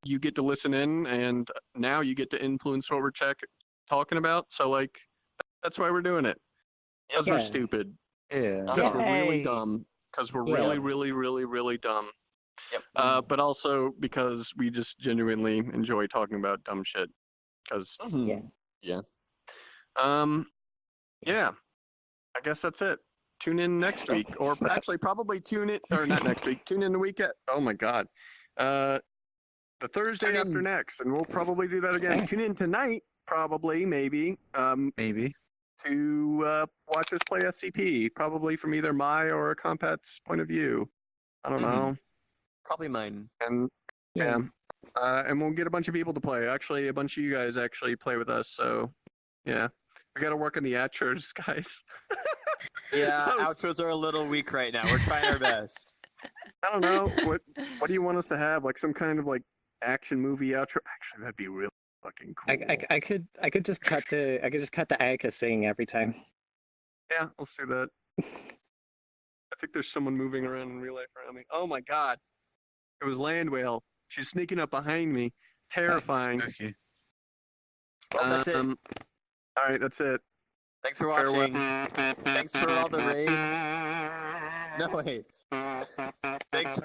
you get to listen in, and now you get to influence what we're talking about. So like, that's why we're doing it. Because we're Yeah. stupid. Yeah. Because we're really Yay. dumb. Because we're Yeah. really, really, really, really dumb. Yep. But also because we just genuinely enjoy talking about dumb shit. Because Yeah. yeah. I guess that's it. Tune in next week, or actually probably tune in, or not next week. Tune in the week at. Oh my God, the Thursday Tune in. after next, and we'll probably do that again. Tune in tonight, probably, maybe, Maybe. to watch us play SCP, probably from either my or Compat's point of view. I don't know, Probably mine. and and we'll get a bunch of people to play. Actually, a bunch of you guys actually play with us, so yeah, we got to work on the outros, guys. Yeah, That was- outros are a little weak right now. We're trying our best. I don't know. What do you want us to have? Like some kind of like action movie outro? Actually, that'd be really fucking cool. I could just cut to Ayaka singing every time. Yeah, let's do that. I think there's someone moving around in real life around me. Oh my God. It was Land Whale. She's sneaking up behind me. Terrifying. Spooky. Well, that's it. All right, that's it. Thanks for Farewell. watching. Thanks for all the raids. No, wait. Thanks.